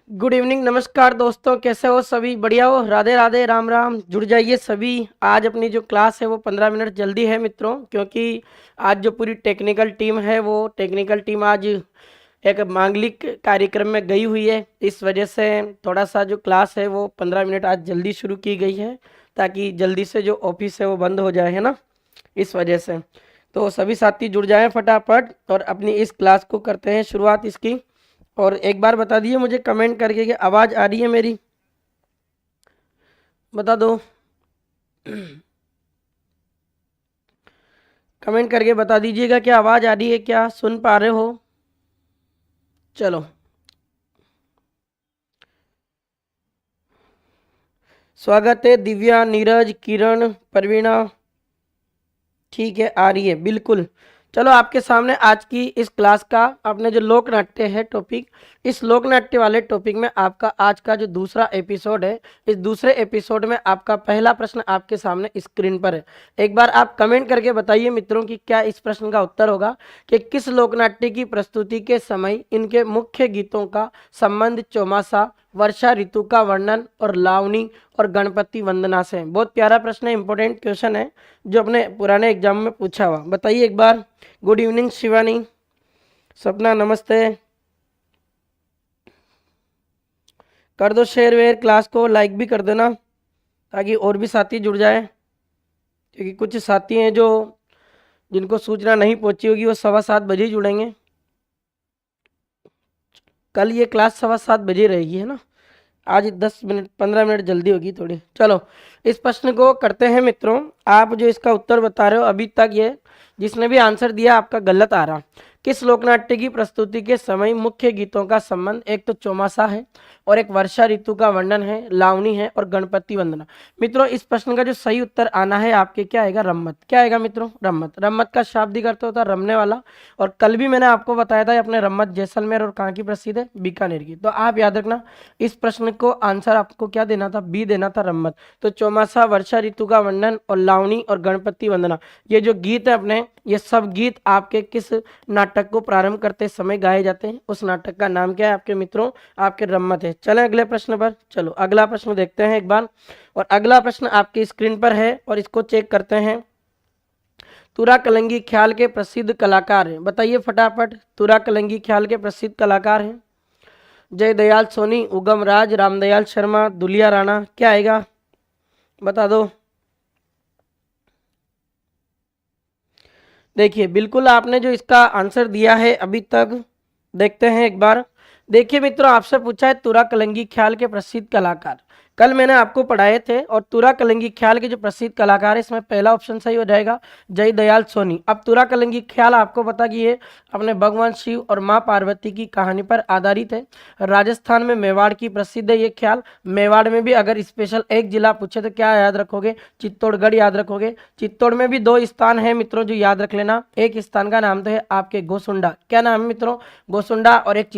Good evening, नमस्कार दोस्तों। कैसे हो सभी? बढ़िया हो? राधे राधे, राम राम। जुड़ जाइए सभी। आज अपनी जो क्लास है वो 15 मिनट जल्दी है मित्रों, क्योंकि आज जो पूरी टेक्निकल टीम है वो टेक्निकल टीम आज एक मांगलिक कार्यक्रम में गई हुई है। इस वजह से थोड़ा सा जो क्लास है वो 15 मिनट आज जल्दी शुरू की गई है, ताकि जल्दी से जो ऑफिस है वो बंद हो जाए, है ना। इस वजह से तो सभी साथी जुड़ जाएं फटाफट और अपनी इस क्लास को करते हैं शुरुआत इसकी। और एक बार बता दिए मुझे कमेंट करके कि आवाज़ आ रही है मेरी, बता दो। कमेंट करके बता दीजिएगा कि आवाज़ आ रही है, क्या सुन पा रहे हो? चलो, स्वागत है दिव्या, नीरज, किरण, प्रवीणा। ठीक है, आ रही है बिल्कुल। चलो, आपके सामने आज की इस क्लास का आपने जो लोक नाट्य है टॉपिक, इस लोक नाट्य वाले टॉपिक में आपका आज का जो दूसरा एपिसोड है, इस दूसरे एपिसोड में आपका पहला प्रश्न आपके सामने स्क्रीन पर है। एक बार आप कमेंट करके बताइए मित्रों कि क्या इस प्रश्न का उत्तर होगा कि किस लोक नाट्य की प्रस्तुति के समय इनके मुख्य गीतों का संबंध चौमासा, वर्षा ऋतु का वर्णन और लावनी और गणपति वंदना से है। बहुत प्यारा प्रश्न है, इंपॉर्टेंट क्वेश्चन है जो अपने पुराने एग्जाम में पूछा हुआ। बताइए एक बार। गुड इवनिंग शिवानी, सपना, नमस्ते। कर दो शेयर वेयर, क्लास को लाइक भी कर देना ताकि और भी साथी जुड़ जाए, क्योंकि कुछ साथी हैं जो जिनको सूचना नहीं पहुंची होगी वो 7:15 जुड़ेंगे। कल ये क्लास 7:15 रहेगी, है ना। आज 10 मिनट 15 मिनट जल्दी होगी थोड़ी। चलो, इस प्रश्न को करते हैं मित्रों। आप जो इसका उत्तर बता रहे हो अभी तक ये जिसने भी आंसर दिया आपका गलत आ रहा। किस लोकनाट्य की प्रस्तुति के समय मुख्य गीतों का संबंध एक तो चौमासा है और एक वर्षा ऋतु का वर्णन है, लावनी है और गणपति वंदना। मित्रों, इस प्रश्न का जो सही उत्तर आना है आपके क्या आएगा? रम्मत। क्या आएगा मित्रों? रम्मत। रम्मत का शाब्दिक अर्थ होता है रमने वाला। और कल भी मैंने आपको बताया था अपने रम्मत जैसलमेर और कहाँ की प्रसिद्ध है? बीकानेर की। तो आप याद रखना, इस प्रश्न को आंसर आपको क्या देना था? बी देना था, रम्मत। तो चौमासा, वर्षा ऋतु का वर्णन और लावनी और गणपति वंदना, ये जो गीत है अपने, ये सब गीत आपके किस नाटक को प्रारंभ करते समय गाए जाते हैं? उस नाटक का नाम क्या है आपके मित्रों? आपके रम्मत है। चलें अगले प्रश्न पर। चलो, अगला प्रश्न देखते हैं एक बार। और अगला प्रश्न आपकी स्क्रीन पर है और इसको चेक करते हैं। तुरा कलंगी ख्याल के प्रसिद्ध कलाकार हैं, बताइए फटाफट। तुरा कलंगी ख्याल के प्रसिद्ध कलाकार हैं जय दयाल सोनी, उगम राज, रामदयाल शर्मा, दुलिया राणा। क्या आएगा बता दो। देखिए, बिल्कुल आपने जो इसका आंसर दिया है अभी तक, देखते हैं एक बार। देखिए मित्रों, आपसे पूछा है तुरा कलंगी ख्याल के प्रसिद्ध कलाकार। कल मैंने आपको पढ़ाए थे और तुरा कलंगी ख्याल के जो प्रसिद्ध कलाकार है इसमें पहला ऑप्शन सही हो जाएगा, जय दयाल सोनी। अब तुरा कलंगी ख्याल आपको पता कि ये अपने भगवान शिव और माँ पार्वती की कहानी पर आधारित है। राजस्थान में मेवाड़ की प्रसिद्ध है ये ख्याल। मेवाड़ में भी अगर स्पेशल एक जिला पूछे तो क्या याद रखोगे? चित्तौड़गढ़ याद रखोगे। चित्तौड़ में भी दो स्थान है मित्रों जो याद रख लेना। एक स्थान का नाम तो है आपके गोसुंडा। क्या नाम है मित्रों? गोसुंडा। और एक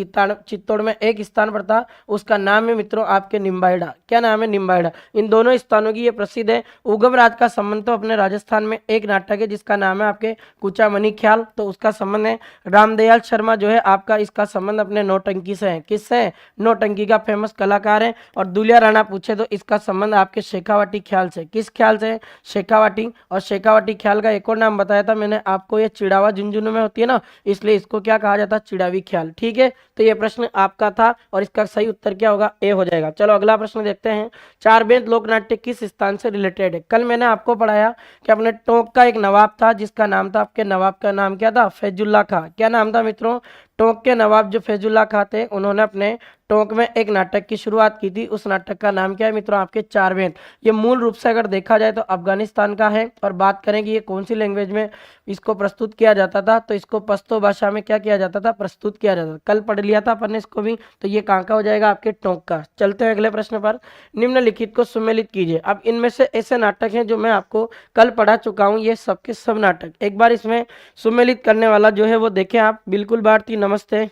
चित्तौड़ में एक स्थान पड़ता, उसका नाम है मित्रों आपके निम्बाहेड़ा। क्या नाम है? निम्बाहेड़ा। इन दोनों स्थानों की ये प्रसिद्ध है। उगम राज का संबंध तो अपने राजस्थान में एक नाटक है जिसका नाम है आपके कुचामनी ख्याल, तो उसका संबंध है। रामदयाल शर्मा जो है आपका, इसका संबंध अपने नौटंकी से है। किससे है? नौटंकी का फेमस कलाकार है। और दुलिया राणा पूछे तो इसका संबंध आपके शेखावाटी ख्याल से। किस ख्याल से? शेखावाटी। और शेखावाटी ख्याल का एक और नाम बताया था मैंने आपको, ये चिड़ावा झुंझुनू में होती है ना, इसलिए इसको क्या कहा जाता है? चिड़ावी ख्याल। ठीक है, तो ये प्रश्न आपका था और इसका सही उत्तर क्या होगा? ए हो जाएगा। चलो अगला प्रश्न देखते हैं। चार बेंत लोकनाट्य किस स्थान से रिलेटेड है? कल मैंने आपको पढ़ाया कि अपने टोंक का एक नवाब था जिसका नाम था, आपके नवाब का नाम क्या था? फैजुल्ला खां। क्या नाम था मित्रों? टोंक के नवाब जो फैजुल्ला खां थे, उन्होंने अपने टोंक में एक नाटक की शुरुआत की थी। उस नाटक का नाम क्या है मित्रों? आपके चार बेंत। ये मूल रूप से अगर देखा जाए तो अफगानिस्तान का है। और बात करें कि ये कौन सी लैंग्वेज में इसको प्रस्तुत किया जाता था, तो इसको पश्तो भाषा में क्या किया जाता था? प्रस्तुत किया जाता था। कल पढ़ लिया था अपन ने इसको भी। तो ये कहाँ का हो जाएगा? आपके टोंक का। चलते हैं अगले प्रश्न पर। निम्नलिखित को सुमेलित कीजिए। अब इनमें से ऐसे नाटक हैं जो मैं आपको कल पढ़ा चुका हूँ, ये सबके सब नाटक। एक बार इसमें सुमेलित करने वाला जो है वो देखें आप। बिल्कुल भारती, नमस्ते।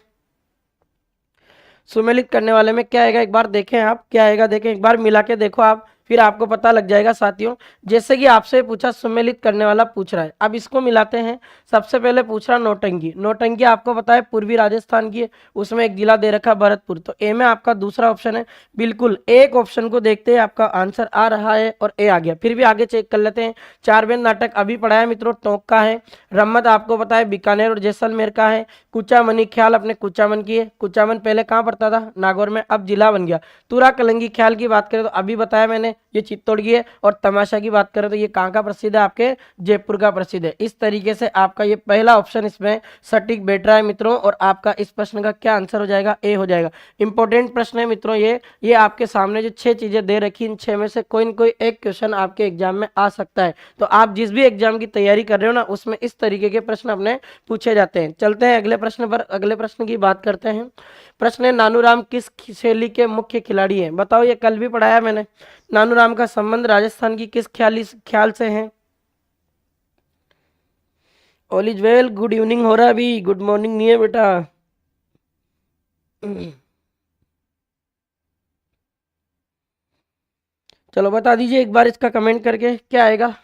सुमेलित करने वाले में क्या आएगा एक बार देखें आप, क्या आएगा देखें एक बार, मिला के देखो आप। फिर आपको पता लग जाएगा साथियों। जैसे कि आपसे पूछा सुमेलित करने वाला पूछ रहा है, अब इसको मिलाते हैं। सबसे पहले पूछ रहा नौटंकी। नौटंकी आपको पता है पूर्वी राजस्थान की है, उसमें एक जिला दे रखा भरतपुर, तो ए में आपका दूसरा ऑप्शन है। बिल्कुल एक ऑप्शन को देखते हैं आपका आंसर आ रहा है और ए आ गया। फिर भी आगे चेक कर लेते हैं। चार बेन नाटक अभी पढ़ा है मित्रों, टोंक का है। रम्मत आपको पता है बीकानेर और जैसलमेर का है। कुचामनी ख्याल अपने कुचामन की है। कुचामन पहले कहाँ पड़ता था, नागौर में, अब जिला बन गया। तुरा कलंगी ख्याल की बात करें तो अभी बताया मैंने, ये चित्तौड़ की है। और तमाशा की बात करें तो ये कहाँ का प्रसिद्ध है, आपके जयपुर का प्रसिद्ध है। इस तरीके से आपका ये पहला ऑप्शन इसमें सटीक बैठ रहा है मित्रों, और आपका इस प्रश्न का क्या आंसर हो जाएगा, ए हो जाएगा। इंपॉर्टेंट प्रश्न है मित्रों ये आपके सामने जो 6 चीजें दे रखी, इन 6 में से कोई न कोई एक क्वेश्चन आपके एग्जाम में आ सकता है। तो आप जिस भी एग्जाम की तैयारी कर रहे हो ना, उसमें इस तरीके के प्रश्न अपने पूछे जाते हैं। चलते हैं अगले प्रश्न पर, अगले प्रश्न की बात करते हैं। प्रश्न है नानूराम किस शैली के मुख्य खिलाड़ी हैं, बताओ। ये कल भी पढ़ाया मैंने। नानूराम का संबंध राजस्थान की किस ख्याल से है। All is well, good evening हो रहा है अभी, गुड मॉर्निंग नहीं है बेटा। चलो बता दीजिए एक बार इसका कमेंट करके क्या आएगा।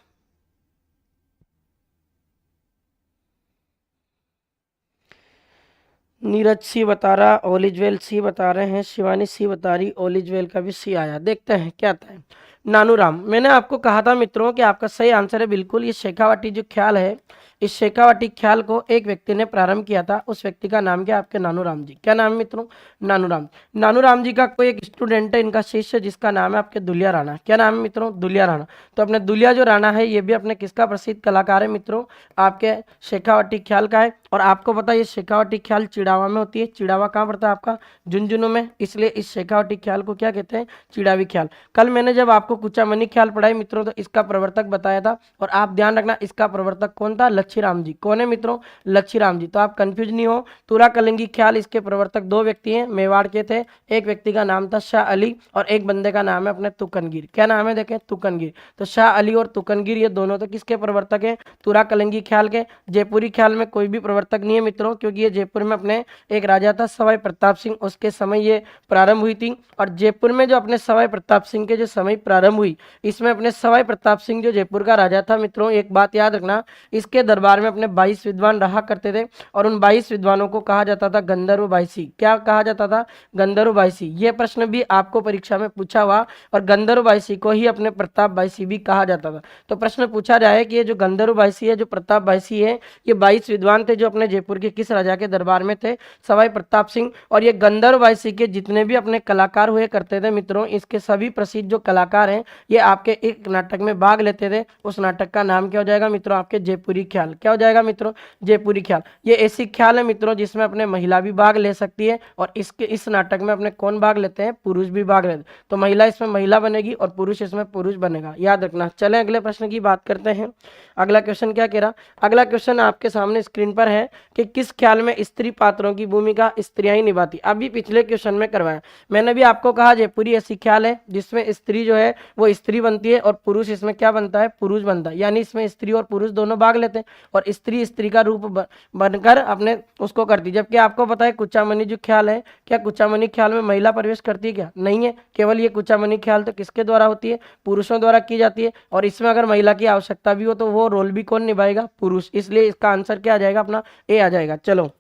नीरज सी बता रहा, ओलिजवेल सी बता रहे हैं, शिवानी सी बता रही, ओलिजवेल का भी सी आया। देखते हैं क्या आता है। नानूराम, मैंने आपको कहा था मित्रों कि आपका सही आंसर है बिल्कुल, ये शेखावाटी जो ख्याल है, इस शेखावाटी ख्याल को एक व्यक्ति ने प्रारंभ किया था। उस व्यक्ति का नाम क्या, आपके नानूराम जी। क्या नाम है मित्रों, नानूराम। नानूराम जी का कोई एक स्टूडेंट है, इनका शिष्य, जिसका नाम है आपके दुलिया राणा। क्या नाम है मित्रों, दुलिया राणा। तो अपने दुलिया जो राणा है, ये भी अपने किसका प्रसिद्ध कलाकार है मित्रों, आपके शेखावाटी ख्याल का है। और आपको पता है ये शेखावाटी ख्याल चिड़ावा में होती है। चिड़ावा कहाँ पड़ता है आपका, झुंझुनू में, इसलिए इस शेखावाटी ख्याल को क्या कहते हैं, चिड़ावी ख्याल। कल मैंने जब आपको कुचामनी ख्याल पढ़ाई मित्रों, तो इसका प्रवर्तक बताया था। और आप ध्यान रखना, इसका प्रवर्तक कौन था, लच्छीराम जी। कौन है मित्रों, लच्छीराम जी। तो आप कंफ्यूज नहीं हो। तुरा कलंगी ख्याल, इसके प्रवर्तक 2 व्यक्ति हैं, मेवाड़ के थे। एक व्यक्ति का नाम था शाह अली, और एक बंदे का नाम है अपने तुकनगिर। क्या नाम है, देखें, तुकनगिर। तो शाह अली और तुकनगिर, ये दोनों तो किसके प्रवर्तक है, तुरा कलंगी ख्याल के। जयपुरी ख्याल में कोई भी प्रवर्तक नहीं है मित्रों, क्योंकि ये जयपुर में अपने एक राजा था सवाई प्रताप सिंह, उसके समय ये प्रारंभ हुई थी। और जयपुर में जो अपने सवाई प्रताप सिंह के जो समय प्रारंभ हुई, इसमें अपने सवाई प्रताप सिंह जो जयपुर का राजा था मित्रों, एक बात याद रखना, इसके दरबार में अपने 22 विद्वान रहा करते थे। और उन 22 विद्वानों को कहा जाता था गंधर्व बाईसी। क्या कहा जाता था, गंधर्व बाईसी। ये प्रश्न भी आपको परीक्षा में पूछा हुआ, और गंधर्व बाईसी को ही अपने प्रताप बाईसी भी कहा जाता था। तो प्रश्न पूछा जाए कि ये जो गंधर्व बाईसी है, जो प्रताप बाईसी है, ये 22 विद्वान थे जो अपने जयपुर के किस राजा के दरबार में थे, सवाई प्रताप सिंह। और ये गंधर्व बाईसी के जितने भी अपने कलाकार हुए करते थे मित्रों, इसके सभी प्रसिद्ध जो कलाकार हैं, ये आपके एक नाटक में भाग लेते थे। उस नाटक का नाम क्या हो जाएगा मित्रों, आपके जयपुरी ख्याल। क्या हो जाएगा मित्रों, जयपुरी ख्याल। ये ऐसी ख्याल है मित्रों जिसमें अपने महिला भी भाग ले सकती है, और इस नाटक में अपने कौन भाग लेते हैं, पुरुष भी भाग लेते हैं। तो महिला इसमें महिला बनेगी और पुरुष इसमें पुरुष बनेगा, याद रखना। चलें अगले प्रश्न की बात करते हैं। अगला क्वेश्चन क्या कह रहा, अगला क्वेश्चन आपके सामने स्क्रीन पर है कि किस ख्याल में स्त्री पात्रों की भूमिका स्त्रियां ही निभाती। अभी पिछले क्वेश्चन में करवाया मैंने भी आपको कहा, जयपुरी ऐसी ख्याल है जिसमें स्त्री जो है वो स्त्री बनती है, और पुरुष इसमें क्या बनता है, पुरुष बनता है। यानी इसमें स्त्री और पुरुष दोनों भाग लेते हैं, और स्त्री स्त्री का रूप बनकर अपने उसको करती। जबकि आपको पता है कुचामनी जो ख्याल है, क्या कुचामनी ख्याल में महिला प्रवेश करती है, क्या नहीं है। केवल ये कुचामनी ख्याल तो किसके द्वारा होती है, पुरुषों द्वारा की जाती है। और इसमें अगर महिला की आवश्यकता भी हो तो वो रोल भी कौन निभाएगा, पुरुष। इसलिए इसका आंसर क्या आ जाएगा, अपना ए आ जाएगा। चलो,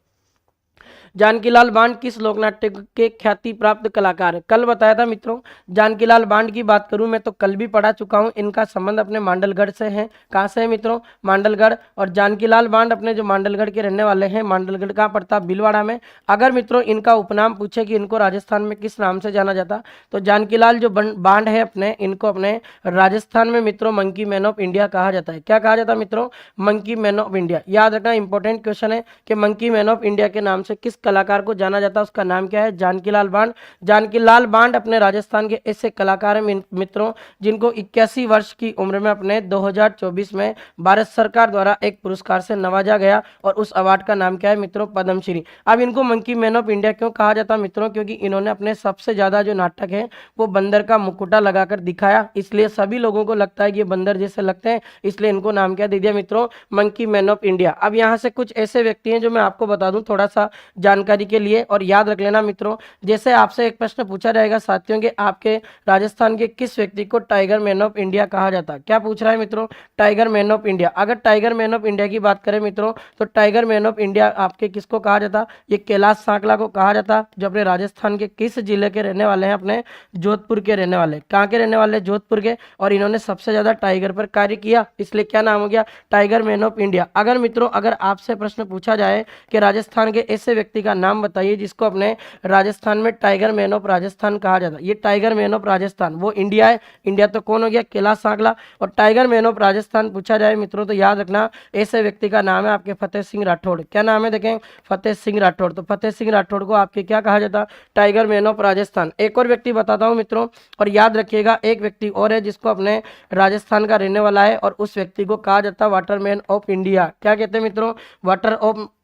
जानकीलाल बांड किस लोकनाट्य के ख्याति प्राप्त कलाकार है। कल बताया था मित्रों, जानकीलाल बांड की बात करूं मैं तो कल भी पढ़ा चुका हूं। इनका संबंध अपने मांडलगढ़ से है। कहां से है मित्रों, मांडलगढ़। और जानकीलाल बांड अपने जो मांडलगढ़ के रहने वाले हैं, मांडलगढ़ कहाँ पड़ता, भीलवाड़ा में। अगर मित्रों इनका उपनाम पूछे कि इनको राजस्थान में किस नाम से जाना जाता, तो जानकीलाल जो बांड है अपने, इनको अपने राजस्थान में मित्रों मंकी मैन ऑफ इंडिया कहा जाता है। क्या कहा जाता है मित्रों, मंकी मैन ऑफ इंडिया। याद रखना, इंपॉर्टेंट क्वेश्चन है कि मंकी मैन ऑफ इंडिया के नाम से किस कलाकार को जाना जाता है, उसका नाम क्या है, जानकीलाल बांड। जानकीलाल बांड अपने राजस्थान के ऐसे कलाकार हैं मित्रों जिनको 81 वर्ष की उम्र में अपने 2024 में भारत सरकार द्वारा एक पुरस्कार से नवाजा गया, और उस अवार्ड का नाम क्या है मित्रों, पद्मश्री। अब इनको मंकी मैन ऑफ इंडिया क्यों कहा जाता है मित्रों, क्योंकि इन्होंने अपने सबसे ज्यादा जो नाटक है वो बंदर का मुकुटा लगाकर दिखाया, इसलिए सभी लोगों को लगता है कि ये बंदर जैसे लगते हैं, इसलिए इनको नाम क्या दे दिया मित्रों, मंकी मैन ऑफ इंडिया। अब यहाँ से कुछ ऐसे व्यक्ति हैं जो मैं आपको बता दूं, थोड़ा सा जानकारी के लिए। और याद रख लेना मित्रों, जैसे आपसे एक प्रश्न पूछा जाएगा साथियों कि आपके राजस्थान के किस व्यक्ति को टाइगर मैन ऑफ इंडिया कहा जाता है। क्या पूछ रहा है मित्रों, टाइगर मैन ऑफ इंडिया। अगर टाइगर मैन ऑफ इंडिया की बात करें मित्रों, तो टाइगर मैन ऑफ इंडिया आपके किसको कहा जाता, ये कैलाश सांकला को कहा जाता, जो अपने राजस्थान के किस जिले के रहने वाले हैं, अपने जोधपुर के रहने वाले। कहाँ के रहने वाले, जोधपुर के। और इन्होंने सबसे ज्यादा टाइगर पर कार्य किया, इसलिए क्या नाम हो गया, टाइगर मैन ऑफ इंडिया। अगर मित्रों अगर आपसे प्रश्न पूछा जाए कि राजस्थान के ऐसे व्यक्ति का नाम बताइए जिसको अपने राजस्थान में टाइगर मैन ऑफ राजस्थान कहा जाता, ये टाइगर मैन ऑफ राजस्थान वो इंडिया है। इंडिया तो कौन हो गया, कैलाश सांकला। और टाइगर मैन ऑफ राजस्थान पूछा जाए मित्रों, तो याद रखना ऐसे व्यक्ति का नाम है आपके फतेह सिंह राठौड़। क्या नाम है, देखें, फतेह सिंह राठौड़। तो फतेह सिंह राठौड़ को आपके क्या कहा जाता, टाइगर मैन ऑफ राजस्थान। एक और व्यक्ति बताता हूं मित्रों, और याद रखिएगा एक व्यक्ति और है जिसको अपने राजस्थान का रहने वाला है, और उस व्यक्ति को कहा जाता वाटरमैन ऑफ इंडिया। क्या कहते हैं मित्रों,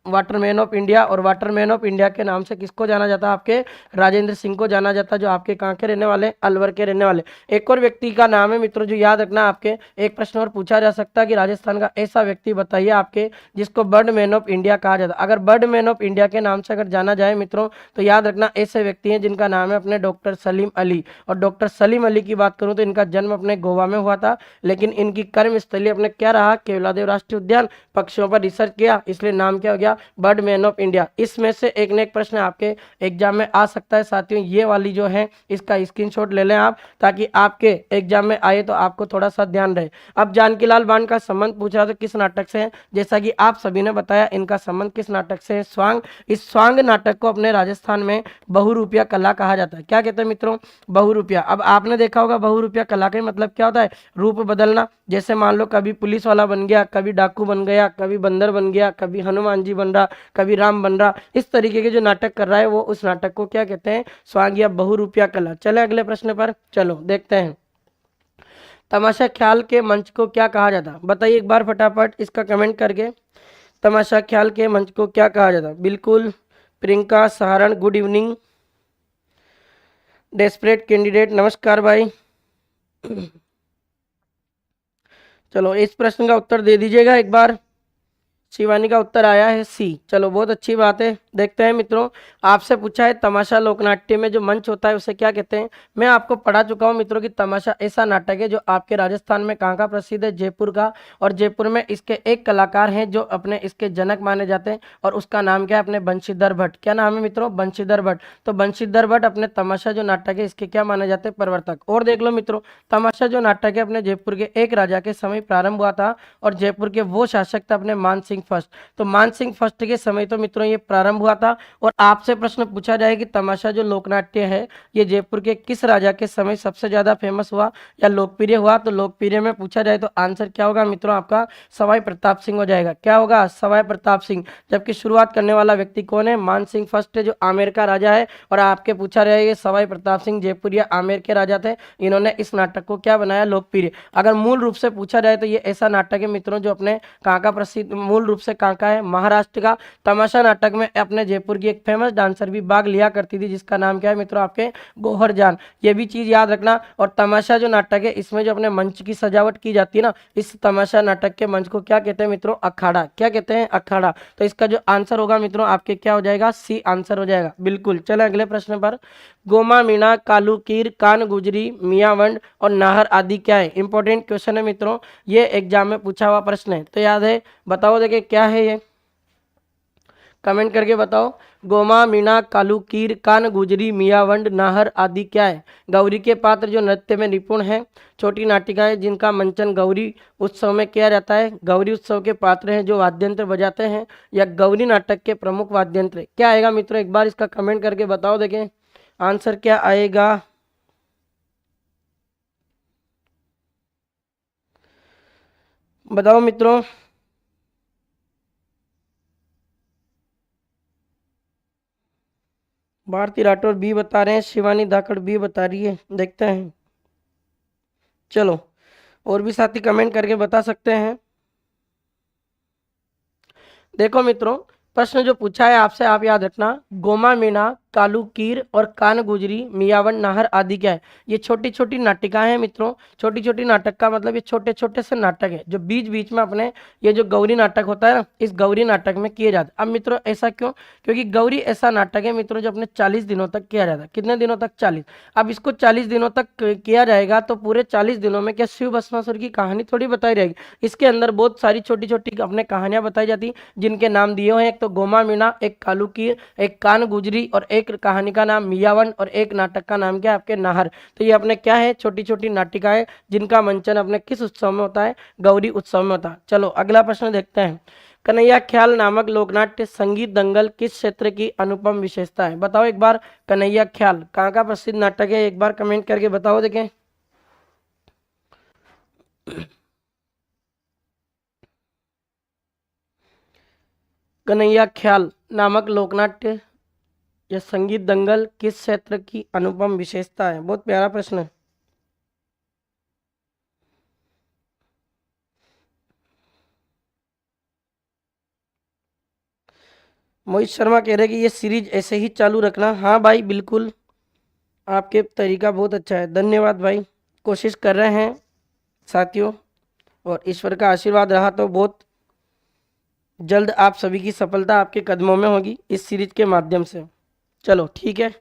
वाटरमैन ऑफ इंडिया। और वाटरमैन ऑफ इंडिया के नाम से किसको जाना जाता है, आपके राजेंद्र सिंह को जाना जाता, जो आपके कहाँ के रहने वाले, अलवर के रहने वाले। एक और व्यक्ति का नाम है मित्रों जो याद रखना, आपके एक प्रश्न और पूछा जा सकता है कि राजस्थान का ऐसा व्यक्ति बताइए आपके जिसको बर्ड मैन ऑफ इंडिया कहा जाता। अगर बर्ड मैन ऑफ इंडिया के नाम से अगर जाना जाए मित्रों, तो याद रखना ऐसे व्यक्ति हैं जिनका नाम है अपने डॉक्टर सलीम अली। और डॉक्टर सलीम अली की बात करूं तो इनका जन्म अपने गोवा में हुआ था, लेकिन इनकी कर्मस्थली अपने क्या रहा, केवलादेव राष्ट्रीय उद्यान, पक्षियों पर रिसर्च किया, इसलिए नाम क्या हो गया, बर्ड मैन ऑफ इंडिया। इसमें से एक न एक प्रश्न आपके एग्जाम में आ सकता है साथियों, ये वाली जो है इसका स्क्रीनशॉट ले लें आप, ताकि आपके एग्जाम में आए तो आपको थोड़ा सा ध्यान रहे। अब जानकीलाल बांड का संबंध पूछा तो किस नाटक से है, जैसा कि आप सभी ने बताया इनका संबंध किस नाटक से है, स्वांग। इस स्वांग नाटक को अपने राजस्थान में बहुरूपिया कला कहा जाता है। क्या कहते हैं मित्रों, बहुरूपिया। अब आपने देखा होगा बहुरूपिया कला का मतलब क्या होता है, रूप बदलना। जैसे मान लो कभी पुलिस वाला बन गया, कभी डाकू बन गया, कभी बंदर बन गया, कभी हनुमान जी बन रहा, कभी राम बन रहा। इस तरीके के जो नाटक कर रहा है वो उस नाटक को क्या कहते हैं, स्वांग या बहुरूपिया कला। चले अगले प्रश्न पर, चलो देखते हैं। तमाशा ख्याल के मंच को क्या कहा जाता, बताइए एक बार फटाफट इसका कमेंट करके। तमाशा ख्याल के मंच को क्या कहा जाता, बिल्कुल। Priyanka Saharan, good evening. Desperate candidate, नमस्कार भाई। चलो इस प्रश्न का उत्तर दे दीजिएगा एक बार। शिवानी का उत्तर आया है सी। चलो बहुत अच्छी बात है। देखते हैं मित्रों, आपसे पूछा है तमाशा लोकनाट्य में जो मंच होता है उसे क्या कहते हैं। मैं आपको पढ़ा चुका हूं मित्रों कि तमाशा ऐसा नाटक है जो आपके राजस्थान में कहाँ का प्रसिद्ध है, जयपुर का। और जयपुर में इसके एक कलाकार हैं जो अपने इसके जनक माने जाते हैं, और उसका नाम क्या है, अपने बंशीधर भट्ट। क्या नाम है मित्रों, बंशीधर भट्ट। तो बंशीधर भट्ट अपने तमाशा जो नाटक है इसके क्या माने जाते हैं, प्रवर्तक। और देख लो मित्रों, तमाशा जो नाटक है अपने जयपुर के एक राजा के समय प्रारंभ हुआ था, और जयपुर के वो शासक थे अपने मान सिंह फर्स्ट। तो मान सिंह फर्स्ट के समय तो मित्रों ये प्रारंभ हुआ था। और आपसे प्रश्न पूछा जाए कि तमाशा जो लोकनाट्य है ये जयपुर के किस राजा के समय सबसे ज्यादा फेमस हुआ या लोकप्रिय हुआ, तो लोकप्रिय में पूछा जाए तो आंसर क्या होगा मित्रों, आपका सवाई प्रताप सिंह हो जाएगा। क्या होगा, सवाई प्रताप सिंह। जबकि शुरुआत करने वाला व्यक्ति कौन है, मान सिंह फर्स्ट है जो आमेर का राजा है। और आपके पूछा जाए सवाई प्रताप सिंह जयपुर या आमेर के राजा थे, इन्होंने इस नाटक को क्या बनाया, लोकप्रिय। अगर मूल रूप से पूछा जाए तो ये ऐसा नाटक है मित्रों जो अपने कहाँ का प्रसिद्ध, मूल रूप से कहाँ का है, महाराष्ट्र का। तमाशा नाटक में अपने जयपुर की एक फेमस डांसर भी भाग लिया करती थी जिसका नाम क्या है मित्रों, आपके गोहर जान। ये भी चीज याद रखना। और तमाशा जो नाटक है इसमें जो अपने मंच की सजावट की जाती है ना, इस तमाशा नाटक के मंच को क्या कहते हैं मित्रों, अखाड़ा। क्या कहते हैं, अखाड़ा। तो इसका जो आंसर होगा मित्रों आपके क्या हो जाएगा, सी आंसर हो जाएगा, बिल्कुल। चले अगले प्रश्न पर। गोमा, मीणा, कालूकीर, कान गुजरी, मियावंड और नाहर आदि क्या है। इंपॉर्टेंट क्वेश्चन है मित्रों, ये एग्जाम में पूछा हुआ प्रश्न है, तो याद है, बताओ देखिए क्या है ये, कमेंट करके बताओ। गोमा, मीणा, कालूकीर, कान गुजरी, मियावंड, नाहर आदि क्या है। गौरी के पात्र जो नृत्य में निपुण हैं, छोटी नाटिकाएं जिनका मंचन गौरी उत्सव में किया जाता है, गौरी उत्सव के पात्र हैं जो वाद्यंत्र बजाते हैं, या गौरी नाटक के प्रमुख वाद्यंत्र। क्या आएगा मित्रों, एक बार इसका कमेंट करके बताओ, देखें आंसर क्या आएगा। बताओ मित्रों। भारती राठौर बी बता रहे हैं, शिवानी धाकड़ बी बता रही है, देखते हैं। चलो और भी साथी कमेंट करके बता सकते हैं। देखो मित्रों, प्रश्न जो पूछा है आपसे आप याद रखना, गोमा, मीणा, कालू कीर और कान गुजरी, मियावन, नाहर आदि क्या है? ये छोटी छोटी नाटिकाएं हैं मित्रों। छोटी छोटी नाटक का मतलब ये छोटे छोटे से नाटक है जो बीच बीच में अपने ये जो गौरी नाटक होता है ना, इस गौरी नाटक में किए जाते हैं। अब मित्रों ऐसा क्यों? क्योंकि गौरी ऐसा नाटक है मित्रों जो अपने 40 दिनों तक किया जाता है। कितने दिनों तक? 40। अब इसको 40 दिनों तक किया जाएगा तो पूरे 40 दिनों में क्या शिव भस्मासुर की कहानी थोड़ी बताई रहेगी? इसके अंदर बहुत सारी छोटी छोटी अपने कहानियां बताई जाती, जिनके नाम दिए हुए हैं। एक तो गोमा मीणा, एक कालू कीर, एक कान गुजरी, और एक कहानी का नाम मियावन, और एक नाटक का नाम क्या है? आपके नाहर। तो ये अपने क्या है? छोटी छोटी नाटिकाएं, जिनका मंचन अपने किस उत्सव में होता है? गौरी उत्सव में होता है। चलो अगला प्रश्न देखते हैं। कन्हैया ख्याल नामक लोकनाट्य संगीत दंगल किस क्षेत्र की अनुपम विशेषता है? बताओ एक बार। कन्हैया ख्याल कहाँ का प्रसिद्ध नाटक है? एक बार कमेंट करके बताओ देखें। कन्हैया ख्याल नामक लोकनाट्य या संगीत दंगल किस क्षेत्र की अनुपम विशेषता है? बहुत प्यारा प्रश्न है। मोहित शर्मा कह रहे हैं कि ये सीरीज ऐसे ही चालू रखना। हाँ भाई बिल्कुल, आपके तरीका बहुत अच्छा है, धन्यवाद भाई। कोशिश कर रहे हैं साथियों, और ईश्वर का आशीर्वाद रहा तो बहुत जल्द आप सभी की सफलता आपके कदमों में होगी इस सीरीज के माध्यम से। चलो ठीक है,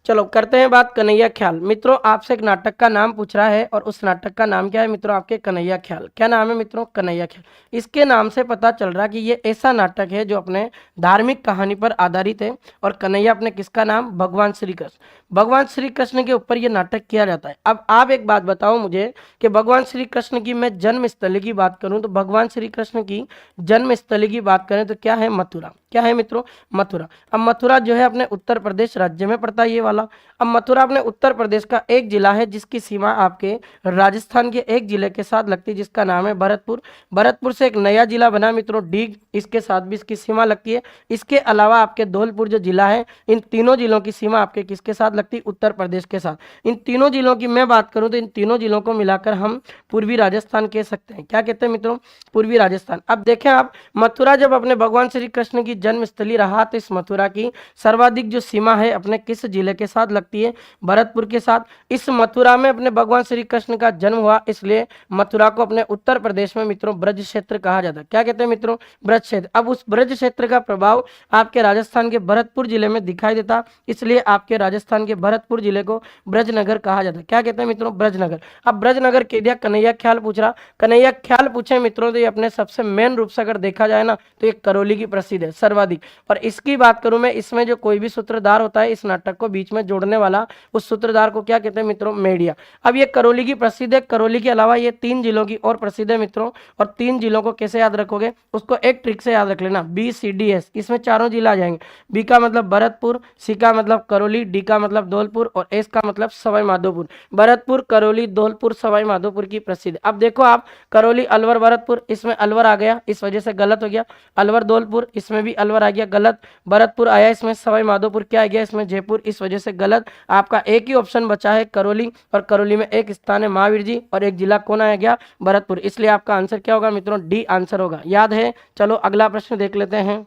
चलो करते हैं बात कन्हैया ख्याल। मित्रों आपसे एक नाटक का नाम पूछ रहा है, और उस नाटक का नाम क्या है मित्रों? आपके कन्हैया ख्याल। क्या नाम है मित्रों? कन्हैया ख्याल। इसके नाम से पता चल रहा है कि ये ऐसा नाटक है जो अपने धार्मिक कहानी पर आधारित है। और कन्हैया अपने किसका नाम? भगवान श्री कृष्ण। भगवान श्री कृष्ण के ऊपर ये नाटक किया जाता है। अब आप एक बात बताओ मुझे कि भगवान श्री कृष्ण की मैं जन्म स्थली की बात करूं तो भगवान श्री कृष्ण की जन्म स्थली की बात करें तो क्या है? मथुरा। क्या है मित्रों? मथुरा। अब मथुरा जो है अपने उत्तर प्रदेश राज्य में पड़ता है ये वाला। अब मथुरा अपने उत्तर प्रदेश का एक जिला है जिसकी सीमा आपके राजस्थान के एक जिले के साथ लगती है जिसका नाम है भरतपुर। भरतपुर से एक नया जिला बना मित्रों डीग, इसके साथ भी इसकी सीमा लगती है। इसके अलावा आपके धौलपुर जो जिला है, इन तीनों जिलों की सीमा आपके किसके साथ लगती है? उत्तर प्रदेश के साथ। इन तीनों जिलों की मैं बात करूं तो इन तीनों जिलों को मिलाकर हम पूर्वी राजस्थान कह सकते हैं। क्या कहते हैं मित्रों? पूर्वी राजस्थान। अब देखें आप, मथुरा जब अपने भगवान श्री कृष्ण की जन्मस्थली रहा तो इस मथुरा की सर्वाधिक जो सीमा है अपने किस जिले के साथ लगती है? भरतपुर के साथ। इस मथुरा में अपने भगवान श्री कृष्ण का जन्म हुआ, इसलिए मथुरा को अपने उत्तर प्रदेश में मित्रों ब्रज क्षेत्र कहा जाता है। क्या कहते हैं मित्रों? ब्रज क्षेत्र। अब उस ब्रज क्षेत्र का प्रभाव आपके राजस्थान के भरतपुर जिले में दिखाई देता, इसलिए आपके राजस्थान के भरतपुर जिले को ब्रजनगर कहा जाता है। क्या कहते हैं मित्रों? ब्रजनगर। अब ब्रजनगर कह दिया। कन्हैया ख्याल पूछ रहा, कन्हैया ख्याल पूछे मित्रों तो ये अपने सबसे मेन रूप से अगर देखा जाए ना तो ये करौली की प्रसिद्ध है सर्वाधिक। और इसकी बात करूं मैं, इसमें जो कोई भी सूत्रधार होता है इस नाटक को बीच में जोड़ने वाला, उस सूत्रधार को क्या कहते हैं मित्रों? मेडिया। अब ये करौली की प्रसिद्ध है। करौली के अलावा ये 3 जिलों की और प्रसिद्ध है मित्रों। और 3 जिलों को कैसे याद रखोगे? उसको एक ट्रिक से याद रख लेना, BCDS। इसमें चारों जिला आ जाएंगे। बी का मतलब भरतपुर, सी का मतलब करौली, डी का मतलब धौलपुर, और एस का मतलब सवाई माधोपुर। भरतपुर, करौली, धौलपुर, सवाई माधोपुर की प्रसिद्ध। अब देखो आप, करौली, अलवर, भरतपुर, इसमें अलवर आ गया, इस वजह से गलत हो गया। अलवर, धौलपुर, इसमें भी अलवर आ गया, गलत। भरतपुर आया, इसमें सवाई माधोपुर क्या आ गया? इसमें जयपुर, इस वजह से गलत। आपका एक ही ऑप्शन बचा है करौली, और करौली में एक स्थान है महावीर जी, और एक जिला कौन आ गया? भरतपुर। इसलिए आपका आंसर क्या होगा मित्रों? डी आंसर होगा। याद है? चलो अगला प्रश्न देख लेते हैं।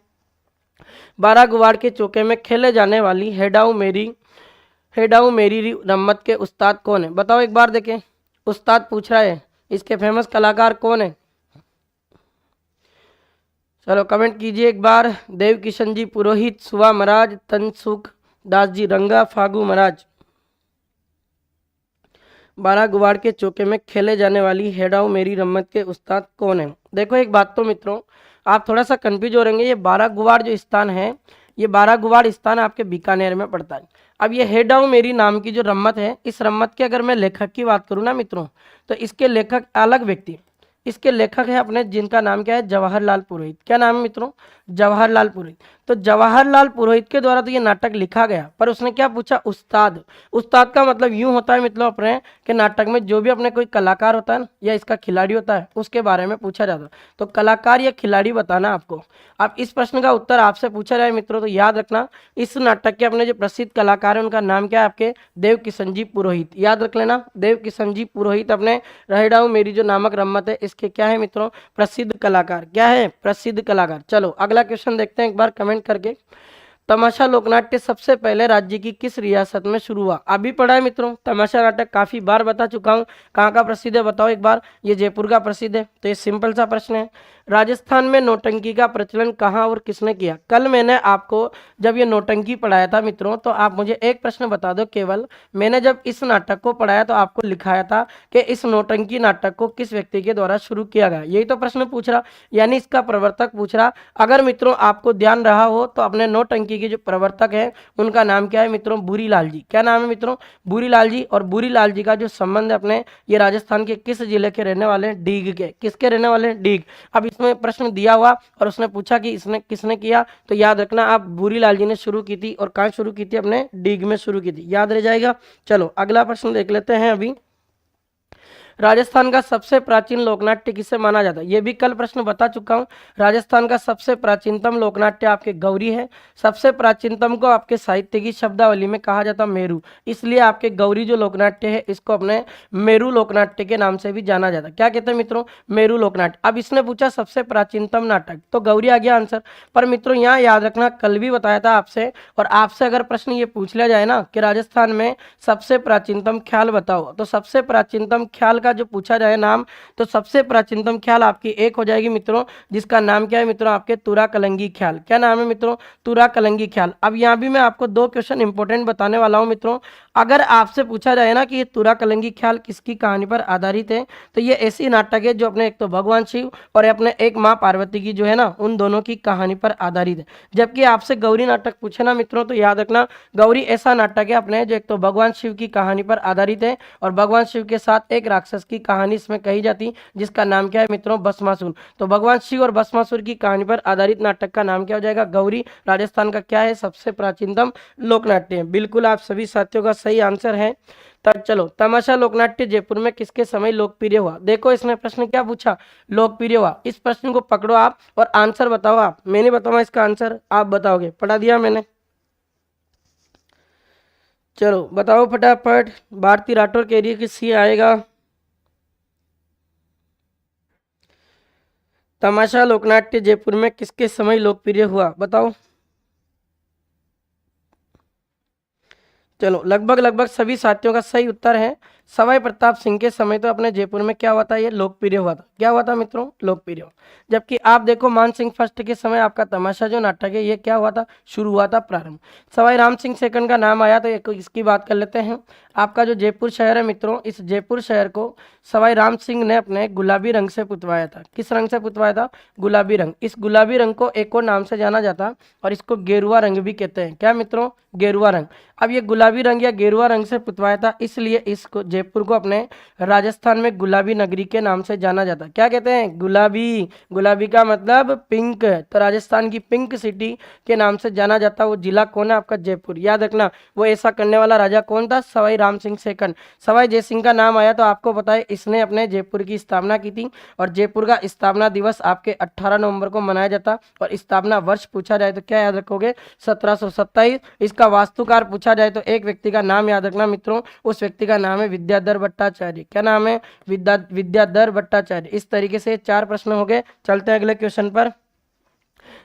12 गुवाड़ के चौके में खेले जाने वाली हेडाऊ मेरी रम्मत के उस्ताद कौन है? बताओ एक बार देखें। उस्ताद पूछ रहा है, इसके फेमस कलाकार कौन है? चलो कमेंट कीजिए एक बार। देव किशन जी पुरोहित, सुवा महाराज, तनसुख दास जी रंगा, फागू महाराज। 12 गुवाड़ के चौके में खेले जाने वाली हेडाऊ मेरी रम्मत के उस्ताद कौन है? देखो एक बात तो मित्रों, आप थोड़ा सा कंफ्यूज हो रहेंगे। ये 12 गुवाड़ जो स्थान है, ये 12 गुवाड़ स्थान आपके बीकानेर में पड़ता है। अब ये हेडाऊ मेरी नाम की जो रम्मत है, इस रम्मत के अगर मैं लेखक की बात करूँ ना मित्रों, तो इसके लेखक अलग व्यक्ति, इसके लेखक है अपने, जिनका नाम क्या है? जवाहरलाल पुरोहित। क्या नाम है मित्रों? जवाहरलाल पुरोहित। तो जवाहरलाल पुरोहित के द्वारा तो ये नाटक लिखा गया, पर उसने क्या पूछा? उस्ताद। उस्ताद का मतलब यूं होता है मित्रों अपने के नाटक में जो भी अपने कोई कलाकार होता है ना, या इसका खिलाड़ी होता है, उसके बारे में पूछा जाता है। तो कलाकार या खिलाड़ी बताना आपको। अब इस प्रश्न का उत्तर आपसे पूछा जाए मित्रों तो याद रखना, इस नाटक के अपने जो प्रसिद्ध कलाकार है उनका नाम क्या है? आपके देव किशन जी पुरोहित। याद रख लेना, देव किशन जी पुरोहित अपने रहेडाऊ मेरी जो नामक रम्मत है इसके क्या है मित्रों? प्रसिद्ध कलाकार। क्या है? प्रसिद्ध कलाकार। चलो अगला क्वेश्चन देखते हैं एक बार कमेंट करके। तमाशा लोकनाट्य सबसे पहले राज्य की किस रियासत में शुरू हुआ? अभी पढ़ा है मित्रों, तमाशा नाटक काफी बार बता चुका हूँ। कहाँ का प्रसिद्ध है बताओ एक बार। ये जयपुर का प्रसिद्ध है। तो ये सिंपल सा प्रश्न है। राजस्थान में नौटंकी का प्रचलन कहाँ और किसने किया? कल मैंने आपको जब ये नौटंकी पढ़ाया था मित्रों, तो आप मुझे एक प्रश्न बता दो केवल। मैंने जब इस नाटक को पढ़ाया तो आपको लिखाया था कि इस नौटंकी नाटक को किस व्यक्ति के द्वारा शुरू किया गया। यही तो प्रश्न पूछ रहा, यानी इसका प्रवर्तक पूछ रहा। अगर मित्रों आपको ध्यान रहा हो तो अपने नौटंकी के जो प्रवर्तक है उनका नाम क्या है मित्रों? बुरीलाल जी। क्या नाम है मित्रों? बुरीलाल जी। और बुरीलाल जी का जो संबंध है अपने, ये राजस्थान के किस जिले के रहने वाले हैं? डीग के। किसके रहने वाले हैं? डीग। अब इसमें प्रश्न दिया हुआ और उसने पूछा कि इसने किसने किया, तो याद रखना आप बुरीलाल जी ने शुरू की थी। और कहाँ शुरू की थी? अपने डीग में शुरू की थी। याद रह जाएगा। चलो अगला प्रश्न देख लेते हैं अभी। राजस्थान का सबसे प्राचीन लोकनाट्य किसे माना जाता है? ये भी कल प्रश्न बता चुका हूं। राजस्थान का सबसे प्राचीनतम लोकनाट्य आपके गौरी है। सबसे प्राचीनतम को आपके साहित्य की शब्दावली में कहा जाता मेरू, इसलिए आपके गौरी जो लोकनाट्य है इसको अपने मेरू लोकनाट्य के नाम से भी जाना जाता है। क्या कहते हैं मित्रों? मेरू लोकनाट्य। अब इसने पूछा सबसे प्राचीनतम नाटक, तो गौरी आ गया आंसर। पर मित्रों यहाँ याद रखना, कल भी बताया था आपसे, और आपसे अगर प्रश्न ये पूछ लिया जाए ना कि राजस्थान में सबसे प्राचीनतम ख्याल बताओ, तो सबसे प्राचीनतम ख्याल का जो पूछा जाए नाम, तो सबसे प्राचीनतम ख्याल आपकी एक हो जाएगी मित्रों, जिसका नाम क्या है मित्रों? आपके तुरा कलंगी ख्याल। क्या नाम है मित्रों? तुरा कलंगी ख्याल। अब यहाँ भी मैं आपको दो क्वेश्चन इंपॉर्टेंट बताने वाला हूँ मित्रों। अगर आपसे पूछा जाए ना कि ये तुरा कलंगी ख्याल किसकी कहानी पर आधारित है, तो ये ऐसी नाटक है जो अपने एक तो भगवान शिव और अपने एक माँ पार्वती की जो है ना, उन दोनों की कहानी पर आधारित है। जबकि आपसे गौरी नाटक पूछे ना मित्रों, तो याद रखना गौरी ऐसा नाटक है अपने जो एक तो भगवान शिव की कहानी पर आधारित है और भगवान शिव के साथ एक राक्षस की कहानी इसमें कही जाती, जिसका नाम क्या है मित्रों? भस्मासुर। तो भगवान शिव और भस्मासुर की कहानी पर आधारित नाटक का नाम क्या हो जाएगा? गौरी। राजस्थान का क्या है? सबसे प्राचीनतम लोकनाट्य है। बिल्कुल आप सभी साथियों का सही आंसर है। तब चलो, तमाशा लोकनाट्य जयपुर में किसके समय लोकप्रिय हुआ? देखो इसने प्रश्न क्या पूछा? लोकप्रिय हुआ। इस प्रश्न को पकड़ो आप और आंसर बताओ आप। मैं नहीं बताऊंगा इसका आंसर, आप बताओगे। पढ़ा दिया मैंने। चलो बताओ फटाफट। भारती राठौर कह रही है कि सी आएगा। तमाशा लोकनाट्य जयपुर में किसके समय लोकप्रिय हुआ? बताओ। चलो लगभग लगभग सभी साथियों का सही उत्तर है। सवाई प्रताप सिंह के समय तो अपने जयपुर में क्या हुआ था? ये लोकप्रिय हुआ था। क्या हुआ था मित्रों? लोकप्रिय हुआ। जबकि आप देखो मान सिंह फर्स्ट के समय आपका तमाशा जो नाटक है ये क्या हुआ था? शुरू हुआ था, प्रारंभ। सवाई राम सिंह सेकंड का नाम आया तो इसकी बात कर लेते हैं। आपका जो जयपुर शहर है मित्रों, इस जयपुर शहर को सवाई राम सिंह ने अपने गुलाबी रंग से पुतवाया था। किस रंग से पुतवाया था? गुलाबी रंग। इस गुलाबी रंग को एक और नाम से जाना जाता और इसको गेरुआ रंग भी कहते हैं। क्या मित्रों? गेरुआ रंग। अब ये गुलाबी रंग या गेरुआ रंग से पुतवाया था, इसलिए इसको जयपुर को अपने राजस्थान में गुलाबी नगरी के नाम से जाना जाता। क्या कहते हैं? गुलाबी। गुलाबी का मतलब पिंक, तो राजस्थान की पिंक सिटी के नाम से जाना जाता। वो जिला कौन है? आपका जयपुर। याद रखना वो ऐसा करने वाला राजा कौन था? सवाई राम सिंह सेकंड। सवाई जय सिंह का नाम आया तो आपको पता है इसने अपने जयपुर की स्थापना की थी। और जयपुर का स्थापना दिवस आपके 18 नवंबर को मनाया जाता। और स्थापना वर्ष पूछा जाए तो क्या याद रखोगे? 1727। इसका वास्तुकार पूछा जाए तो एक व्यक्ति का नाम याद रखना मित्रों, उस व्यक्ति का नाम है विद्याधर भट्टाचार्य। क्या नाम है? विद्याधर भट्टाचार्य। इस तरीके से 4 प्रश्न हो गए। चलते हैं अगले क्वेश्चन पर।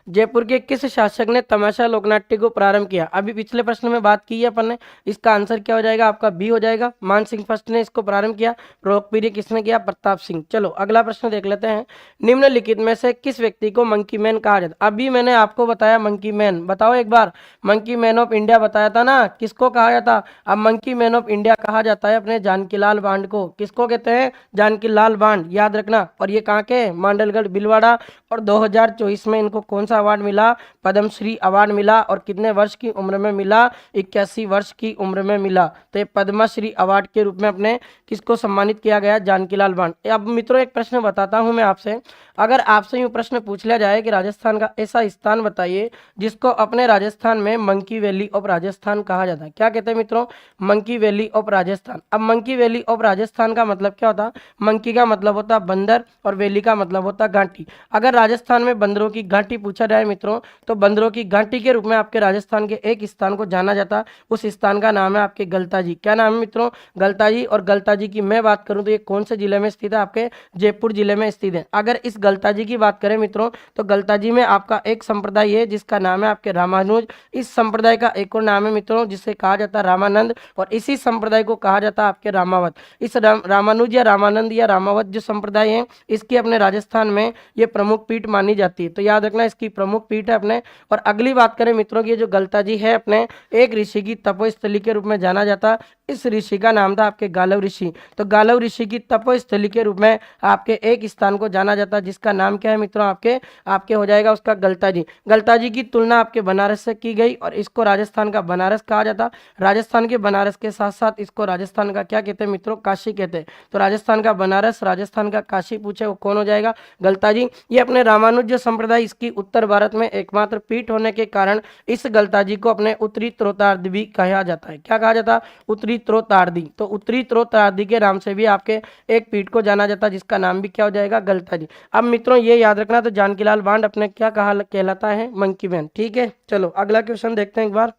जयपुर के किस शासक ने तमाशा लोकनाट्य को प्रारंभ किया? अभी पिछले प्रश्न में बात की है अपन ने। इसका आंसर क्या हो जाएगा? आपका बी हो जाएगा। मान सिंह फर्स्ट ने इसको प्रारंभ किया। लोकप्रिय किसने किया? प्रताप सिंह। चलो अगला प्रश्न देख लेते हैं। निम्नलिखित में से किस व्यक्ति को मंकी मैन कहा जाता? अभी मैंने आपको बताया मंकी मैन, बताओ एक बार। मंकी मैन ऑफ इंडिया बताया था ना, किसको कहा जाता? अब मंकी मैन ऑफ इंडिया कहा जाता है अपने जानकीलाल बांड को। किसको कहते हैं? जानकीलाल बांड। याद रखना। और ये कहाँ के? मांडलगढ़ भीलवाड़ा। और 2024 में इनको कौन सा अवार्ड मिला? पद्मश्री अवार्ड मिला। और कितने वर्ष की उम्र में मिला? 81 वर्ष की उम्र में मिला। तो ये पद्मश्री अवार्ड के रूप में अपने किसको सम्मानित किया गया? जानकीलाल बांड। अब मित्रों एक प्रश्न बताता हूं मैं आपसे। अगर आपसे यूं प्रश्न पूछ लिया जाए कि राजस्थान का ऐसा स्थान बताइए जिसको अपने राजस्थान में मंकी वैली ऑफ राजस्थान कहा जाता है, क्या कहते हैं मित्रों? Monkey valley of Rajasthan. अब मंकी वैली ऑफ राजस्थान का मतलब क्या होता? मंकी का मतलब होता बंदर और वैली का मतलब होता घाटी। अगर राजस्थान में बंदरों की घाटी पूछा जाए मित्रों तो बंदरों की घाटी के रूप में आपके राजस्थान के एक स्थान को जाना जाता, उस स्थान का नाम है आपके गलताजी। क्या नाम है मित्रों? गलताजी। और गलताजी की मैं बात करूं तो ये कौन से जिले में स्थित है? आपके जयपुर जिले में स्थित है। अगर इस गलताजी की बात करें मित्रों तो गलताजी में आपका एक संप्रदाय है जिसका नाम है आपके रामानुज। इस संप्रदाय का एक और नाम है मित्रों जिसे कहा जाता है रामानंद, और इसी संप्रदाय को कहा जाता है आपके रामावत। इस रामानुज या रामानंद या रामावत जो संप्रदाय है इसकी अपने राजस्थान में ये प्रमुख पीठ मानी जाती है, तो याद रखना इसकी प्रमुख पीठ है अपने। और अगली बात करें मित्रों की जो गलताजी है अपने एक ऋषि की तपोस्थली के रूप में जाना जाता, इस ऋषि का नाम था आपके गालव ऋषि। तो गालव ऋषि की तपोस्थली के रूप में आपके एक स्थान को जाना जाता जिसका नाम क्या है मित्रों? आपके आपके हो जाएगा उसका गलताजी। गलताजी की तुलना आपके बनारस से की गई और इसको राजस्थान का बनारस कहा जाता। राजस्थान के बनारस के साथ साथ इसको राजस्थान का क्या कहते हैं मित्रों? काशी कहते हैं। तो राजस्थान का बनारस, राजस्थान का काशी पूछे वो कौन हो जाएगा? गलताजी। ये अपने रामानुज संप्रदाय इसकी उत्तर भारत में एकमात्र पीठ होने के कारण इस गलताजी को अपने उत्तरी त्रोतार्ध भी कहा जाता है। क्या कहा जाता? उत्तरी त्रोतार्धी। तो उत्तरी त्रोतार्धी के नाम से भी आपके एक पीठ को जाना जाता जिसका नाम भी क्या हो जाएगा? गलताजी। अब मित्रों ये याद रखना, तो जानकीलाल बांड अपने क्या कहा कहलाता है? Monkey man. ठीक है, चलो अगला क्वेश्चन देखते हैं एक बार।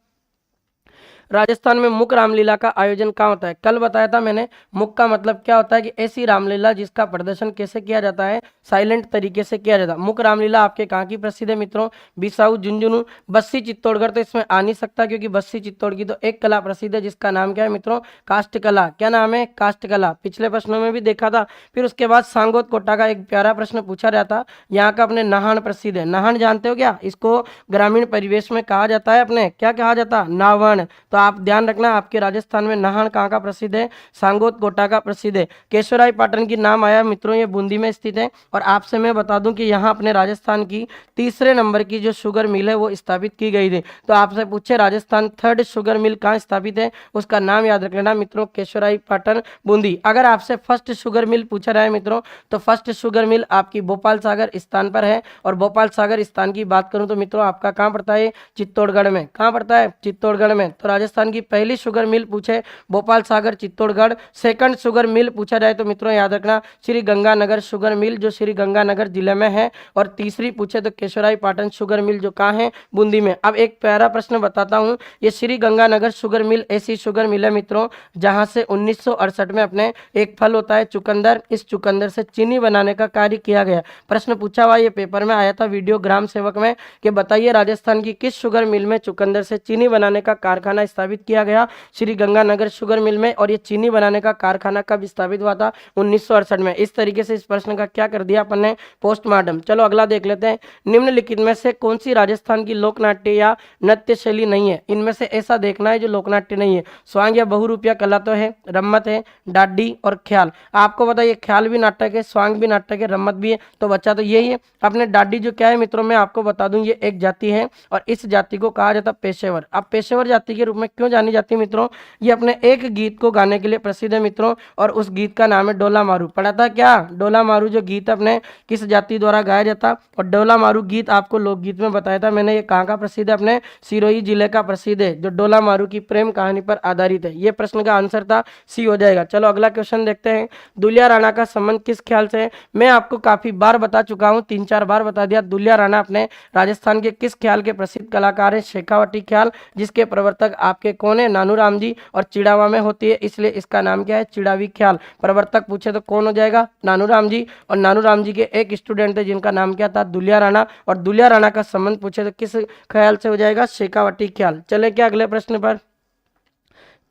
राजस्थान में मुक रामलीला का आयोजन कहाँ होता है? कल बताया था मैंने, मुक का मतलब क्या होता है कि ऐसी रामलीला जिसका प्रदर्शन कैसे किया जाता है? साइलेंट तरीके से किया जाता है। मुक रामलीला आपके कहाँ की प्रसिद्ध है मित्रों? बिसाऊ, झुंझुनू, बस्सी, चित्तौड़गढ़ तो इसमें आ नहीं सकता क्योंकि बस्सी चित्तौड़ की तो एक कला प्रसिद्ध है जिसका नाम क्या है मित्रों? काष्ठ कला। क्या नाम है? काष्ठ कला। पिछले प्रश्नों में भी देखा था। फिर उसके बाद सांगोद कोटा का एक प्यारा प्रश्न पूछा जाता, यहाँ का अपने नाहन प्रसिद्ध है। नाहन जानते हो क्या? इसको ग्रामीण परिवेश में कहा जाता है अपने, क्या कहा जाता? नावण। तो आप ध्यान रखना आपके राजस्थान में नाहन कहाँ का प्रसिद्ध है? सांगोद कोटा का प्रसिद्ध है। केशवराय पाटन की नाम आया मित्रों, ये बूंदी में स्थित है। और आपसे मैं बता दूं कि यहाँ अपने राजस्थान की तीसरे नंबर की जो शुगर मिल है वो स्थापित की गई थी। तो आपसे पूछे राजस्थान थर्ड शुगर मिल कहाँ स्थापित है, उसका नाम याद रख लेना मित्रों, केशवराय पाटन, बूंदी। अगर आपसे फर्स्ट शुगर मिल पूछा रहा है मित्रों तो फर्स्ट शुगर मिल आपकी भोपाल सागर स्थान पर है। और भोपाल सागर स्थान की बात करूं तो मित्रों आपका कहाँ पड़ता है? चित्तौड़गढ़ में। कहाँ पड़ता है? चित्तौड़गढ़ में। तो राजस्थान की पहली शुगर मिल पूछे Bhopal Sagar Chittorgarh. Second sugar mill पूछा जाए तो मित्रों याद रखना श्री गंगानगर शुगर मिल जो श्री गंगानगर जिले में है। और तीसरी पूछे तो केशवराय पाटन शुगर मिल जो कहाँ है? बूंदी में। अब एक प्यारा प्रश्न बताता हूँ, ये श्री गंगानगर शुगर मिल ऐसी शुगर मिल है मित्रों जहाँ से 1968 में अपने एक फल होता है चुकंदर, इस चुकंदर से चीनी बनाने का कार्य किया गया। प्रश्न पूछा हुआ ये पेपर में आया था वीडियो ग्राम सेवक में कि बताइए राजस्थान की किस शुगर मिल में चुकंदर से चीनी बनाने का कारखाना स्थापित किया गया? श्री गंगानगर शुगर मिल में। और ये चीनी बनाने का कारखाना कब स्थापित हुआ था? 1968 में। इस तरीके से इस प्रश्न का क्या कर दिया अपन ने? पोस्टमार्टम। चलो अगला देख लेते हैं। निम्नलिखित में से कौन सी राजस्थान की लोकनाट्य या नृत्य शैली नहीं है? इनमें से ऐसा देखना है जो लोकनाट्य नहीं है। स्वांग या बहुरूपिया कला तो है, रम्मत है, डाडी और ख्याल। आपको बताइए ख्याल भी नाटक है, स्वांग भी नाटक है, रम्मत भी है, तो बच्चा तो यही है अपने। डाडी जो क्या है मित्रों मैं आपको बता दूं ये एक जाति है और इस जाति को कहा जाता पेशेवर। अब पेशेवर जाति के रूप में क्यों जानी जाती है मित्रों? ये अपने एक गीत को गाने के लिए प्रसिद्ध है मित्रों और उस गीत का नाम है डोला मारू। पढ़ा था क्या? डोला मारू जो गीत अपने किस जाति द्वारा गाया जाता? और डोला मारू गीत आपको लोकगीत में बताया था मैंने, ये कहाँ का प्रसिद्ध है? अपने सिरोही जिले का प्रसिद्ध है जो डोला मारू की प्रेम कहानी पर आधारित है। ये प्रश्न का आंसर था सी हो जाएगा। चलो अगला क्वेश्चन देखते हैं। दुलिया राणा का संबंध किस ख्याल से है? मैं आपको काफी बार बता चुका हूँ, 3-4 बार बता दिया। दुलिया राणा अपने राजस्थान के किस ख्याल के प्रसिद्ध कलाकार है? शेखावटी ख्याल, जिसके प्रवर्तक आपके कौन है? नानूराम जी। और चिड़ावा में होती है इसलिए इसका नाम क्या है? चिड़ावी ख्याल। प्रवर्तक पूछे तो कौन हो जाएगा? नानूराम जी। और नानूराम जी के एक स्टूडेंट थे जिनका नाम क्या था? दुलिया राणा। और दुलिया राणा का संबंध पूछे तो किस ख्याल से हो जाएगा? शेखावटी ख्याल। चले क्या अगले प्रश्न पर?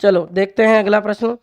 चलो देखते हैं अगला प्रश्न।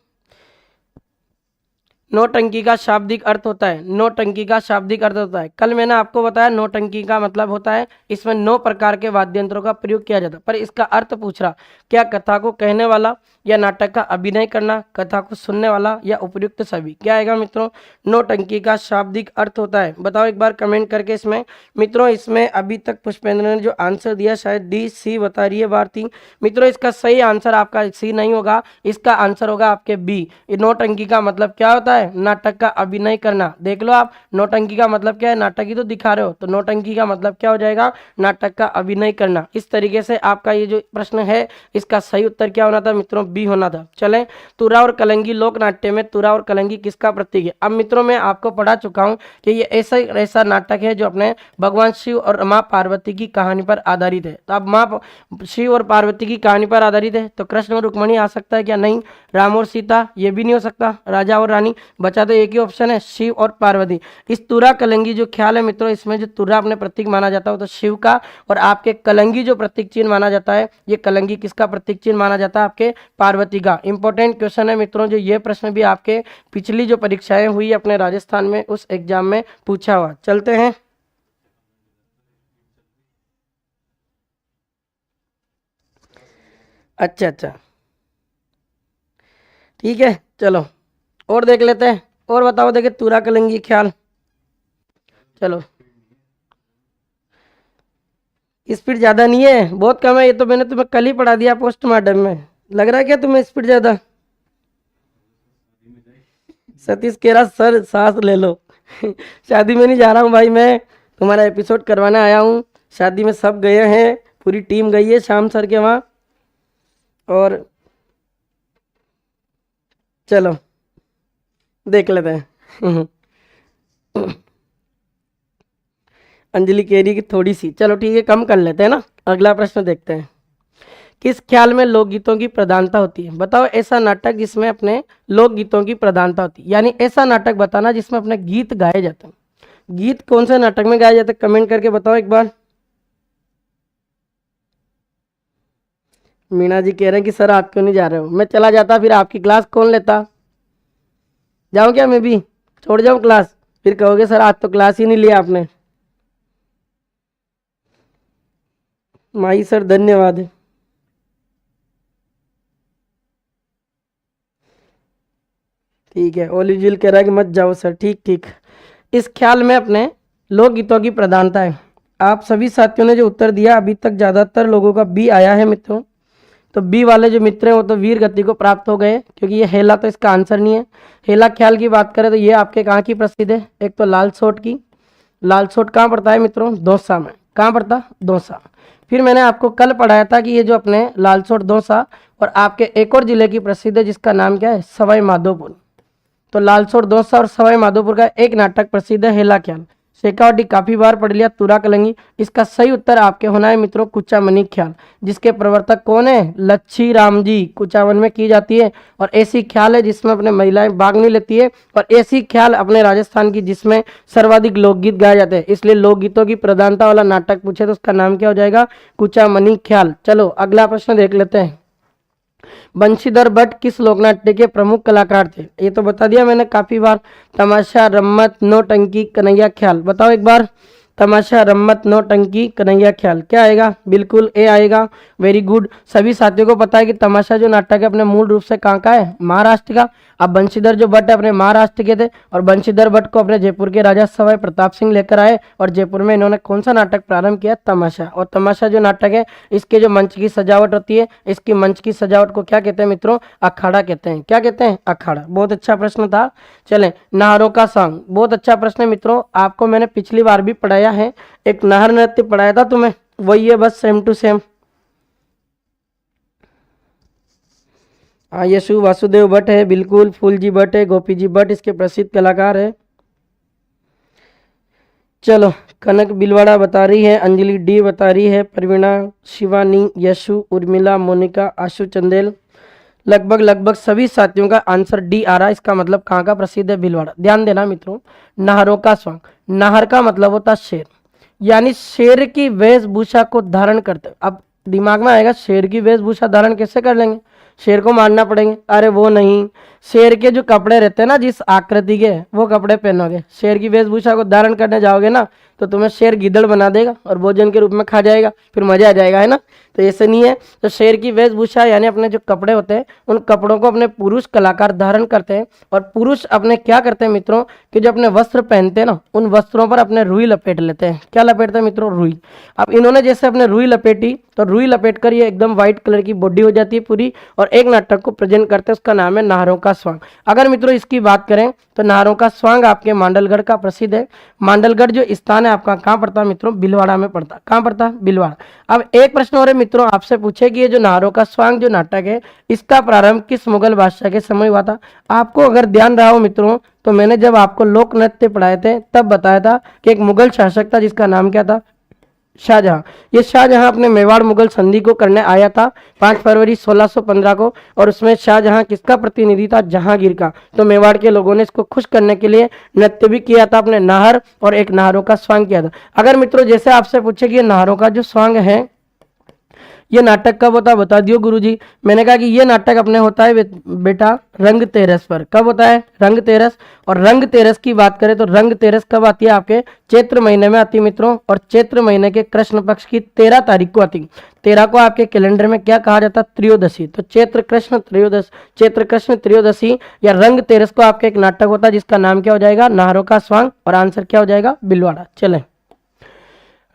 नौटंकी का शाब्दिक अर्थ होता है। नौटंकी का शाब्दिक अर्थ होता है, कल मैंने आपको बताया नौटंकी का मतलब होता है इसमें 9 प्रकार के वाद्य यंत्रों का प्रयोग किया जाता है। पर इसका अर्थ पूछ रहा, क्या कथा को कहने वाला या नाटक का अभिनय करना, कथा को सुनने वाला या उपयुक्त सभी? क्या आएगा मित्रों? नौटंकी का शाब्दिक अर्थ होता है। बताओ एक बार कमेंट करके इसमें। मित्रों इसमें अभी तक पुष्पेंद्र ने जो आंसर दिया शायद डी सी बता रही है भारती। मित्रों इसका सही आंसर आपका सी नहीं होगा, इसका आंसर होगा आपके बी। नौटंकी का मतलब क्या होता है? है? नाटक का अभिनय करना। देख लो आप, नौटंकी का मतलब क्या है? नाटक ही तो दिखा रहे हो, तो नौटंकी का मतलब क्या हो जाएगा? नाटक का अभिनय करना। इस तरीके से आपका ये जो प्रश्न है इसका सही उत्तर क्या होना था मित्रों? बी होना था। चलें, तुरा और कलंगी लोक नाट्य में तुरा और कलंगी किसका प्रतीक है? अब मित्रों मैं आपको पढ़ा चुका हूँ कि ये ऐसा नाटक है जो अपने भगवान शिव और माँ पार्वती की कहानी पर आधारित है। तो अब माँ शिव और पार्वती की कहानी पर आधारित है तो कृष्ण और रुक्मणी आ सकता है क्या? नहीं। राम और सीता, ये भी नहीं हो सकता। राजा और रानी, बचा तो एक ही ऑप्शन है, शिव और पार्वती। इस तुरा कलंगी जो ख्याल है मित्रों, इसमें जो तुरा अपने प्रतीक माना जाता है तो शिव का, और आपके कलंगी जो प्रतीक चिन्ह माना जाता है, ये कलंगी किसका प्रतीक चिन्ह माना जाता है? आपके पार्वती का। इंपॉर्टेंट क्वेश्चन है मित्रों, जो ये प्रश्न भी आपके पिछली जो परीक्षाएं हुई अपने राजस्थान में उस एग्जाम में पूछा हुआ। चलते हैं, अच्छा अच्छा ठीक है, चलो और देख लेते हैं। और बताओ, देखे तुरा कलंगी ख्याल। चलो, स्पीड ज्यादा नहीं है, बहुत कम है। ये तो मैंने तुम्हें कल ही पढ़ा दिया पोस्टमार्टम में। लग रहा है क्या तुम्हें स्पीड ज्यादा? सतीश कह रहा सर सांस ले लो। शादी में नहीं जा रहा हूँ भाई, मैं तुम्हारा एपिसोड करवाने आया हूँ। शादी में सब गए हैं, पूरी टीम गई है श्याम सर के वहाँ। और चलो देख लेते हैं। अंजलि कह रही कि थोड़ी सी, चलो ठीक है कम कर लेते हैं ना। अगला प्रश्न देखते हैं। किस ख्याल में लोकगीतों की प्रधानता होती है? बताओ ऐसा नाटक जिसमें अपने लोकगीतों की प्रधानता होती है, यानी ऐसा नाटक बताना जिसमें अपने गीत गाए जाते हैं। गीत कौन से नाटक में गाए जाते हैं? कमेंट करके बताओ एक बार। मीना जी कह रहे हैं कि सर आप क्यों नहीं जा रहे हो? मैं चला जाता फिर आपकी क्लास कौन लेता? जाऊं क्या मैं भी? छोड़ जाऊं क्लास? फिर कहोगे सर आज तो क्लास ही नहीं लिया आपने। माही सर धन्यवाद। ठीक है, ओलिजिल कह रहा है कि मत जाओ सर। ठीक ठीक। इस ख्याल में अपने लोकगीतों की प्रधानता है। आप सभी साथियों ने जो उत्तर दिया अभी तक ज्यादातर लोगों का बी आया है मित्रों। तो बी वाले जो मित्र हैं वो तो वीर गति को प्राप्त हो गए, क्योंकि ये हेला तो इसका आंसर नहीं है। हेला ख्याल की बात करें तो ये आपके कहाँ की प्रसिद्ध है? एक तो लाल सोट की। लाल सोट कहाँ पड़ता है मित्रों? दौसा में। कहाँ पड़ता? दौसा। फिर मैंने आपको कल पढ़ाया था कि ये जो अपने लाल सोट दौसा और आपके एक और जिले की प्रसिद्ध है जिसका नाम क्या है? सवाई माधोपुर। तो लालसोट दौसा और सवाई माधोपुर का एक नाटक प्रसिद्ध है हेला ख्याल। शेखावटी काफी बार पढ़ लिया। तुरा कलंगी। इसका सही उत्तर आपके होना है मित्रों कुचामनी ख्याल, जिसके प्रवर्तक कौन है? लच्छी राम जी। कुचामन में की जाती है और ऐसी ख्याल है जिसमें अपने महिलाएं भाग नहीं लेती है, और ऐसी ख्याल अपने राजस्थान की जिसमें सर्वाधिक लोकगीत गाए जाते हैं। इसलिए लोकगीतों की प्रधानता वाला नाटक पूछे तो उसका नाम क्या हो जाएगा? कुचामनी ख्याल। चलो अगला प्रश्न देख लेते हैं। बंशीधर भट्ट किस लोकनाट्य के प्रमुख कलाकार थे? ये तो बता दिया मैंने काफी बार। तमाशा, रम्मत, नौटंकी, कन्हैया ख्याल। बताओ एक बार। तमाशा, रम्मत, नौटंकी, कन्हैया ख्याल। क्या आएगा? बिल्कुल ए आएगा। Very good. सभी साथियों को पता है कि तमाशा जो नाटक है अपने मूल रूप से कहाँ का है? महाराष्ट्र का। अब बंशीधर जो भट्ट है अपने महाराष्ट्र के थे, और बंशीधर भट्ट को अपने जयपुर के राजा सवाई प्रताप सिंह लेकर आए, और जयपुर में इन्होंने कौन सा नाटक प्रारंभ किया? तमाशा। और तमाशा जो नाटक है इसके जो मंच की सजावट होती है, इसकी मंच की सजावट को क्या कहते हैं मित्रों? अखाड़ा कहते हैं। क्या कहते हैं? अखाड़ा। बहुत अच्छा प्रश्न था। चलें, नाहरों का सॉन्ग। बहुत अच्छा प्रश्न है मित्रों, आपको मैंने पिछली बार भी पढ़ाया है। एक नाहर नृत्य पढ़ाया था तुम्हें, वही है बस सेम टू सेम। हाँ, यशु वासुदेव भट्ट है, बिल्कुल। फूलजी भट्ट है, गोपी जी भट्ट इसके प्रसिद्ध कलाकार है। चलो, कनक बिलवाड़ा बता रही है, अंजलि डी बता रही है, प्रवीणा, शिवानी, यशु, उर्मिला, मोनिका, आशु चंदेल, लगभग सभी साथियों का आंसर डी आ रहा है। इसका मतलब कहाँ का प्रसिद्ध है? भीलवाड़ा। ध्यान देना मित्रों, नाहरों का सॉन्ग। नाहर का मतलब होता शेर, यानी शेर की वेशभूषा को धारण करते। अब दिमाग में आएगा शेर की वेशभूषा धारण कैसे कर लेंगे? शेर को मारना पड़ेंगे? अरे वो नहीं, शेर के जो कपड़े रहते हैं ना जिस आकृति के, वो कपड़े पहनोगे। शेर की वेशभूषा को धारण करने जाओगे ना तो तुम्हें शेर गिद्दड़ बना देगा और भोजन के रूप में खा जाएगा, फिर मजा आ जाएगा, है ना। तो ऐसे नहीं है। तो शेर की वेशभूषा यानी अपने जो कपड़े होते हैं उन कपड़ों को अपने पुरुष कलाकार धारण करते हैं, और पुरुष अपने क्या करते हैं मित्रों कि जो अपने वस्त्र पहनते हैं ना उन वस्त्रों पर अपने रुई लपेट लेते हैं। क्या लपेटते हैं मित्रों? रुई। अब इन्होंने जैसे अपने रुई लपेटी तो रुई लपेट कर ये एकदम व्हाइट कलर की बॉडी हो जाती है पूरी, और एक नाटक को प्रेजेंट करते हैं, उसका नाम है नाहरों का स्वांग। अगर मित्रों इसकी बात करें तो नाहरों का स्वांग आपके मांडलगढ़ का प्रसिद्ध है। मांडलगढ़ जो स्थान है आपका कहाँ पड़ता है मित्रों? भीलवाड़ा में पड़ता है। कहाँ पड़ता है? भीलवाड़ा। अब एक प्रश्न और है मित्रों, आपसे पूछे कि ये जो नाहरों का स्वांग जो नाटक है इसका प्रारंभ किस मुगल बादशाह के समय हुआ था? आपको अगर ध्यान रहा हो मित्रों तो मैंने जब आपको लोक नृत्य पढ़ाए थे तब बताया था कि एक मुगल शासक था जिसका नाम क्या था? शाहजहां। ये शाहजहां अपने मेवाड़ मुगल संधि को करने आया था 5 फरवरी 1615 को, और उसमें शाहजहां किसका प्रतिनिधि था? जहांगीर का। तो मेवाड़ के लोगों ने इसको खुश करने के लिए नृत्य भी किया था, अपने नाहर और एक नाहरों का स्वांग किया था। अगर मित्रों जैसे आपसे पूछे कि ये नाहरों का जो स्वांग है ये नाटक कब होता है बता दियो गुरुजी। मैंने कहा कि ये नाटक अपने होता है बेटा रंग तेरस पर। कब होता है? रंग तेरस। और रंग तेरस की बात करें तो रंग तेरस कब आती है? आपके चैत्र महीने में आती है मित्रों, और चैत्र महीने के कृष्ण पक्ष की 13 तारीख को आती है। 13 को आपके कैलेंडर में क्या कहा जाता है? त्रयोदशी। तो चैत्र कृष्ण त्रयोदशी या रंग तेरस को आपका एक नाटक होता है जिसका नाम क्या हो जाएगा? नाहरों का स्वांग, और आंसर क्या हो जाएगा? भीलवाड़ा। चलें,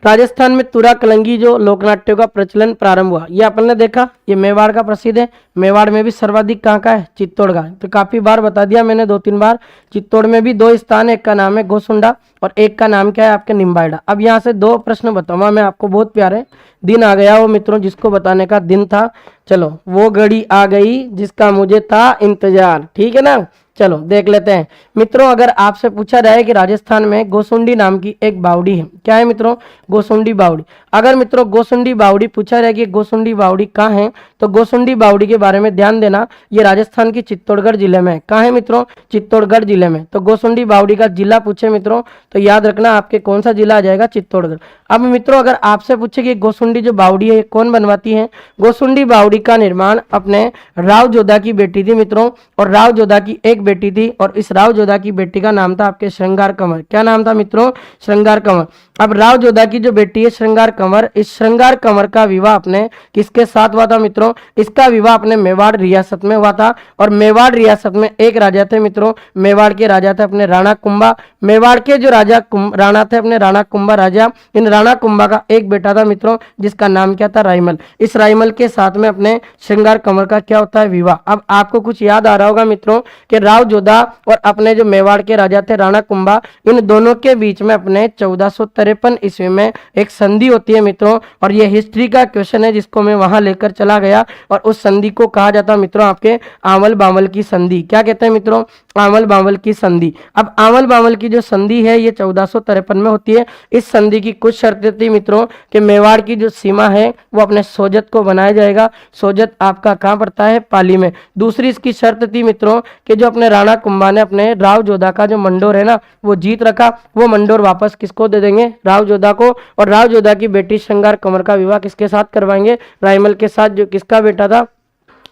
राजस्थान में तुरा कलंगी जो लोकनाट्यों का प्रचलन प्रारंभ हुआ, ये अपन ने देखा, ये मेवाड़ का प्रसिद्ध है। मेवाड़ में भी सर्वाधिक कहाँ का है? चित्तौड़ का। तो काफी बार बता दिया मैंने, 2-3 बार। चित्तौड़ में भी 2 स्थान है, एक का नाम है गोसुंडा और एक का नाम क्या है आपके निम्बाइडा। अब यहाँ से 2 प्रश्न बताऊंगा मैं आपको, बहुत प्यारे। दिन आ गया वो मित्रों जिसको बताने का दिन था, चलो वो घड़ी आ गई जिसका मुझे था इंतजार, ठीक है ना। चलो देख लेते हैं मित्रों। अगर आपसे पूछा जाए कि राजस्थान में गोसुंडी नाम की एक बावड़ी है, क्या है मित्रों? गोसुंडी बावड़ी। अगर मित्रों गोसुंडी बावड़ी पूछा जाए कि गोसुंडी बावड़ी कहाँ है, तो गोसुंडी बावड़ी के बारे में ध्यान देना, ये राजस्थान की चित्तौड़गढ़ जिले में है। कहाँ है मित्रों? चित्तौड़गढ़ जिले में। तो गोसुंडी बावड़ी का जिला पूछे मित्रों तो याद रखना आपके कौन सा जिला आ जाएगा? चित्तौड़गढ़। अब मित्रों अगर आपसे पूछे कि गोसुंडी जो बावड़ी है कौन बनवाती है? गोसुंडी बावड़ी का निर्माण अपने राव जोधा की बेटी थी मित्रों, और राव जोधा की एक बेटी थी, और इस राव जोधा की बेटी का नाम था आपके श्रृंगार कंवर। क्या नाम था मित्रों? श्रृंगार कंवर। अब राव जोधा की जो बेटी है श्रृंगार कंवर, इस श्रृंगार कंवर का विवाह अपने किसके साथ हुआ था मित्रों? इसका विवाह अपने मेवाड़ रियासत में हुआ था, और मेवाड़ रियासत में एक राजा थे मित्रों, मेवाड़ के राजा थे अपने राणा कुंभा। मेवाड़ के जो राजा राणा थे अपने राणा कुंभा राजा, इन राणा कुंभा का एक बेटा था मित्रों जिसका नाम क्या था? रायमल। इस रायमल के साथ में अपने श्रृंगार कंवर का क्या होता है? विवाह। अब आपको कुछ याद आ रहा होगा मित्रों कि राव जोधा और अपने जो मेवाड़ के राजा थे राणा कुंभा, इन दोनों के बीच में अपने 1453 ईस्वी में एक संधि होती है मित्रों, और ये हिस्ट्री का क्वेश्चन है जिसको मैं वहां लेकर चला गया, और उस संधि को कहा जाता है मित्रों आपके आंवल बांवल की संधि। क्या कहते हैं मित्रों? आंवल बांवल की संधि। अब आंवल बांवल की जो संधि है ये 1453 में होती है। इस संधि की कुछ शर्तें थी मित्रों कि मेवाड़ की जो सीमा है वो अपने सोजत को बनाया जाएगा। सोजत आपका कहाँ पड़ता है? पाली में। दूसरी इसकी शर्त थी मित्रों कि जो अपने राणा कुंभा ने अपने राव जोधा का जो मंडोर है ना वो जीत रखा, वो मंडोर वापस किसको दे देंगे? राव जोधा को। और राव जोधा की बेटी श्रृंगार कंवर का विवाह किसके साथ करवाएंगे? रायमल के साथ, जो किसका बेटा था?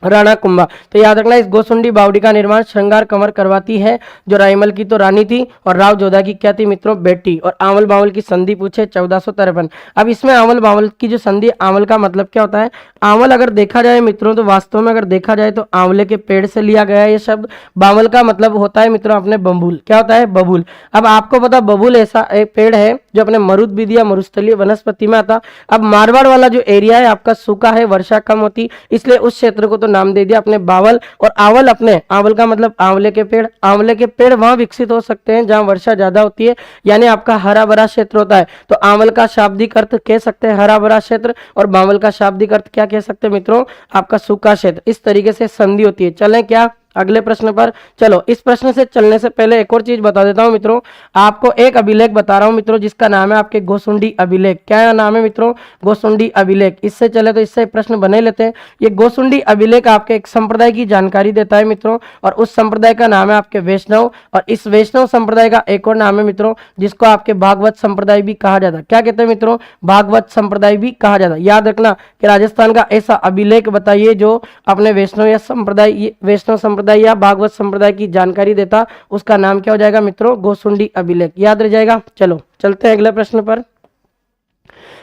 राणा कुंभा। तो याद रखना इस गोसुंडी बावड़ी का निर्माण श्रृंगार कंवर करवाती है, जो रायमल की तो रानी थी और राव जोधा की क्या थी मित्रों? बेटी। और आंवल बांवल की संधि पूछे 1453। अब इसमें आंवल बांवल की जो संधि, आंवल का मतलब क्या होता है? आंवल अगर देखा जाए मित्रों तो वास्तव में अगर देखा जाए तो आंवले के पेड़ से लिया गया है ये शब्द। बांवल का मतलब होता है मित्रों अपने बबूल। क्या होता है? बबूल। अब आपको पता बबूल ऐसा एक पेड़ है जो अपने मरुद या मरुस्थलीय वनस्पति में आता। अब मारवाड़ वाला जो एरिया है आपका सूखा है, वर्षा कम होती, इसलिए उस क्षेत्र को तो नाम दे दिया अपने बावल। और आवल अपने, आवल का मतलब आंवले के पेड़। आंवले के पेड़ वहां विकसित हो सकते हैं जहां वर्षा ज्यादा होती है, यानी आपका हरा भरा क्षेत्र होता है। तो आंवल का शाब्दिक अर्थ कह सकते हैं हरा भरा क्षेत्र, और बावल का शाब्दिक अर्थ क्या कह सकते हैं मित्रों? आपका सूखा क्षेत्र। इस तरीके से संधि होती है। चलें क्या अगले प्रश्न पर? चलो इस प्रश्न से चलने से पहले एक और चीज बता देता हूं मित्रों, आपको एक अभिलेख बता रहा हूं मित्रों जिसका नाम है आपके गोसुंडी अभिलेख। क्या नाम है मित्रों? गोसुंडी अभिलेख। इससे चले तो इससे प्रश्न बने लेते हैं। ये गोसुंडी अभिलेख आपके एक संप्रदाय की जानकारी देता है मित्रों, और उस संप्रदाय का नाम है आपके वैष्णव। और इस वैष्णव संप्रदाय का एक और नाम है मित्रों जिसको आपके भागवत संप्रदाय भी कहा जाता है। क्या कहते हैं मित्रों? भागवत संप्रदाय भी कहा जाता है। याद रखना कि राजस्थान का ऐसा अभिलेख बताइए जो अपने वैष्णव या संप्रदाय, वैष्णव संप्रदाय संप्रदाय या भागवत संप्रदाय की जानकारी देता, उसका नाम क्या हो जाएगा मित्रों? गोसुंडी अभिलेख। याद रह जाएगा। चलो चलते हैं अगले प्रश्न पर।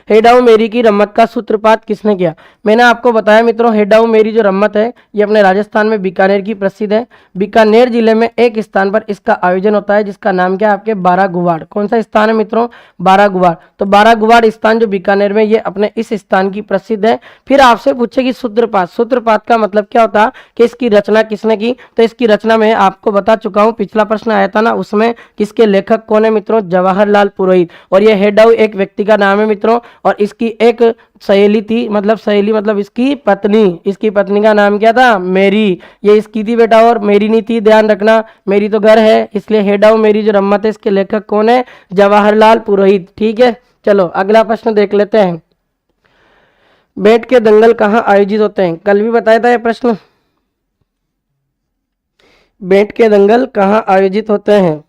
हेडाऊ मेरी की रम्मत का सूत्रपात किसने किया? मैंने आपको बताया मित्रों, हेडाऊ मेरी जो रम्मत है ये अपने राजस्थान में बीकानेर की प्रसिद्ध है। बीकानेर जिले में एक स्थान पर इसका आयोजन होता है जिसका नाम क्या है आपके? बारागुवाड़। कौन सा स्थान है मित्रों? बारागुवाड़। तो बारागुवाड़ स्थान जो बीकानेर में, ये अपने इस स्थान की प्रसिद्ध है। फिर आपसे पूछेगी सूत्रपात। सूत्रपात का मतलब क्या होता है कि इसकी रचना किसने की? तो इसकी रचना में आपको बता चुका हूं, पिछला प्रश्न आया था ना, उसमें किसके लेखक कौन है मित्रों? जवाहरलाल पुरोहित। और ये हेडाऊ एक व्यक्ति का नाम है मित्रों, और इसकी एक सहेली थी, मतलब सहेली मतलब इसकी पत्नी। इसकी पत्नी का नाम क्या था? मेरी। ये इसकी थी बेटा, और मेरी नहीं थी, ध्यान रखना। मेरी तो घर है, इसलिए हेडाऊ मेरी जो रम्मत है इसके लेखक कौन है? जवाहरलाल पुरोहित। ठीक है, चलो अगला प्रश्न देख लेते हैं। बेट के दंगल कहाँ आयोजित होते हैं? कल भी बताया था यह प्रश्न। बेट के दंगल कहाँ आयोजित होते हैं?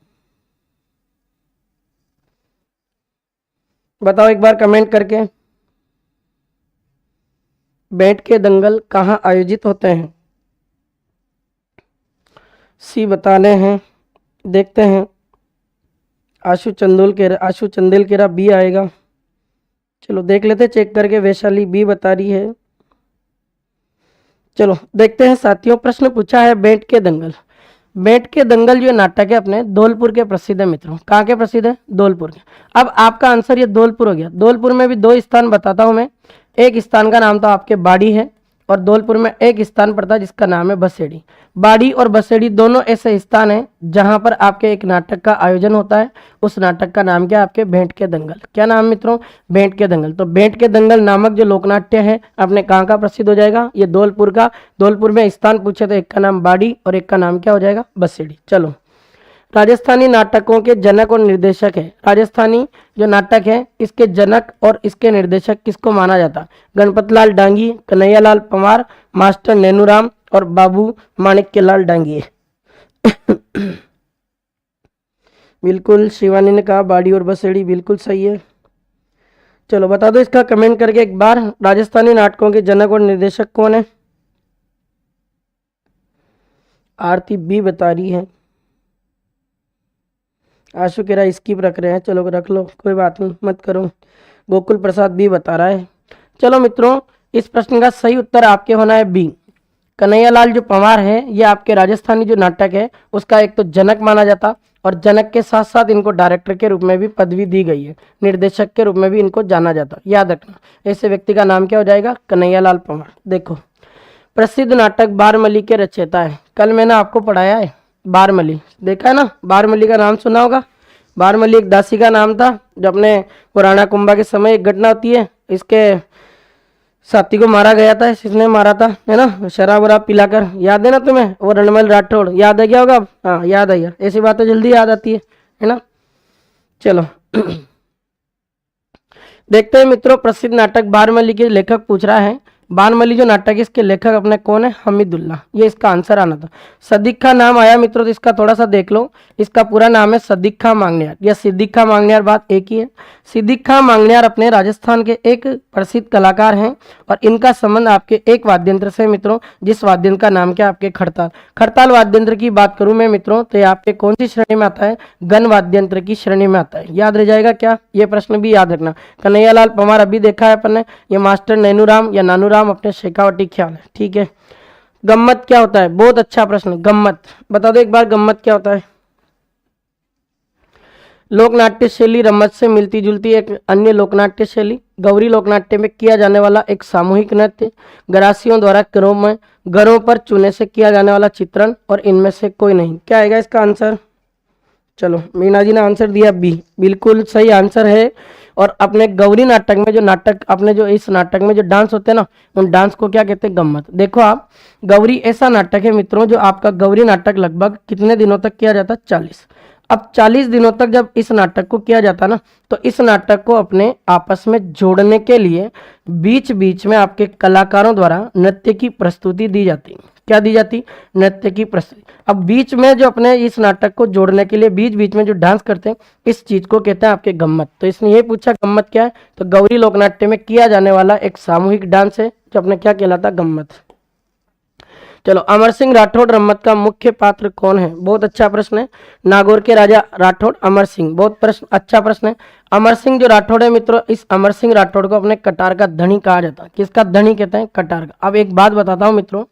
बताओ एक बार कमेंट करके। बेट के दंगल कहाँ आयोजित होते हैं? सी बताने हैं, देखते हैं। आशु चंदेल केरा बी आएगा। चलो देख लेते, चेक करके। वैशाली बी बता रही है। चलो देखते हैं साथियों, प्रश्न पूछा है बेट के दंगल। बेट के दंगल जो नाटक है अपने धौलपुर के प्रसिद्ध है मित्रों। कहाँ के प्रसिद्ध है? धौलपुर के। अब आपका आंसर ये धौलपुर हो गया। धौलपुर में भी दो स्थान बताता हूं मैं। एक स्थान का नाम तो आपके बाड़ी है, और धौलपुर में एक स्थान पड़ता है जिसका नाम है बसेड़ी। बाड़ी और बसेड़ी दोनों ऐसे स्थान हैं जहां पर आपके एक नाटक का आयोजन होता है। उस नाटक का नाम क्या है आपके? भेंट के दंगल। क्या नाम मित्रों? भेंट के दंगल। तो भेंट के दंगल नामक जो लोकनाट्य है अपने कहाँ का प्रसिद्ध हो जाएगा? ये धौलपुर का। धौलपुर में स्थान पूछे तो एक का नाम बाड़ी और एक का नाम क्या हो जाएगा? बसेड़ी। चलो, राजस्थानी नाटकों के जनक और निर्देशक है। राजस्थानी जो नाटक है इसके जनक और इसके निर्देशक किसको माना जाता? गणपतलाल डांगी, कन्हैयालाल पंवार, मास्टर नैनूराम और बाबू माणिक्यलाल डांगी। बिल्कुल, शिवानी ने कहा बाड़ी और बसेड़ी, बिल्कुल सही है। चलो बता दो इसका कमेंट करके एक बार, राजस्थानी नाटकों के जनक और निर्देशक कौन है? आरती बी बता रही है। आशु कह रहा है स्किप रख रहे हैं। चलो रख लो, कोई बात नहीं, मत करो। गोकुल प्रसाद भी बता रहा है। चलो मित्रों, इस प्रश्न का सही उत्तर आपके होना है बी। कन्हैयालाल जो पंवार है ये आपके राजस्थानी जो नाटक है उसका एक तो जनक माना जाता, और जनक के साथ साथ इनको डायरेक्टर के रूप में भी पदवी दी गई है, निर्देशक के रूप में भी इनको जाना जाता। याद रखना, ऐसे व्यक्ति का नाम क्या हो जाएगा? कन्हैयालाल पंवार। देखो, प्रसिद्ध नाटक बारमली के रचयिता है। कल मैंने आपको पढ़ाया है बारमली, देखा है ना? बारमली का नाम सुना होगा। बारमली एक दासी का नाम था, जो अपने पुराना कुंभा के समय एक घटना होती है, इसके साथी को मारा गया था। इसने मारा था, है ना, शराब वराब पिलाकर। याद है ना तुम्हें? वो रणमल राठौड़, याद है क्या होगा? हाँ याद है यार, ऐसी बातें जल्दी याद आती है ना। चलो देखते हैं मित्रों, प्रसिद्ध नाटक बारमली के लेखक पूछ रहा है। बारमली जो नाटक है इसके लेखक अपने कौन है? हमीदुल्लाह। ये इसका आंसर आना था। सदीक खां नाम आया मित्रों, तो इसका थोड़ा सा देख लो। इसका पूरा नाम है सदीक खां मांगनियार या सिद्दीक खां मांगनियार, बात एक ही है। सिद्दीक खां मांगनियार अपने राजस्थान के एक प्रसिद्ध कलाकार हैं, और इनका संबंध आपके एक वाद्य यंत्र से मित्रों, जिस वाद्य यंत्र का नाम क्या आपके? खड़ताल। खड़ताल वाद्य यंत्र की बात करूं मैं मित्रों, तो ये आपके कौन सी श्रेणी में आता है? गण वाद्य यंत्र की श्रेणी में आता है। याद रह जाएगा क्या? ये प्रश्न भी याद रखना। कन्हैयालाल पंवार अभी देखा है अपन ने, ये मास्टर नैनूराम या नानूराम अपने शेखावटी ख्याल है। ठीक है, गम्मत क्या होता है? बहुत अच्छा प्रश्न। गम्मत बता दो एक बार, गम्मत क्या होता है? लोकनाट्य शैली रम्मत से मिलती जुलती एक अन्य लोकनाट्य शैली। गौरी लोकनाट्य में किया जाने वाला एक सामूहिक नृत्य, गरासियों द्वारा घरों पर चूने से किया जाने वाला चित्रण, और इनमें से कोई नहीं। क्या आएगा इसका आंसर? चलो, मीना जी ने आंसर दिया बी, बिल्कुल सही आंसर है। और अपने गौरी नाटक में जो नाटक, अपने जो इस नाटक में जो डांस होते हैं ना, उन डांस को क्या कहते हैं? गम्मत। देखो आप, गौरी ऐसा नाटक है मित्रों, जो आपका गौरी नाटक लगभग कितने दिनों तक किया जाता है? 40। अब 40 दिनों तक जब इस नाटक को किया जाता ना, तो इस नाटक को अपने आपस में जोड़ने के लिए बीच बीच में आपके कलाकारों द्वारा नृत्य की प्रस्तुति दी जाती। क्या दी जाती? नृत्य की प्रस्तुति। अब बीच में जो अपने इस नाटक को जोड़ने के लिए बीच बीच में जो डांस करते हैं, इस चीज को कहते हैं आपके गम्मत। तो इसने ये पूछा गम्मत क्या है, तो गौरी लोकनाट्य में किया जाने वाला एक सामूहिक डांस है जो अपने क्या कहलाता? गम्मत। चलो, अमर सिंह राठौड़ रम्मत का मुख्य पात्र कौन है? बहुत अच्छा प्रश्न है। नागौर के राजा राठौड़ अमर सिंह, बहुत प्रश्न अच्छा प्रश्न है। अमर सिंह जो राठौड़ है मित्रों, इस अमर सिंह राठौड़ को अपने कटार का धनी कहा जाता है। किसका धनी कहते हैं? कटार का। अब एक बात बताता हूँ मित्रों,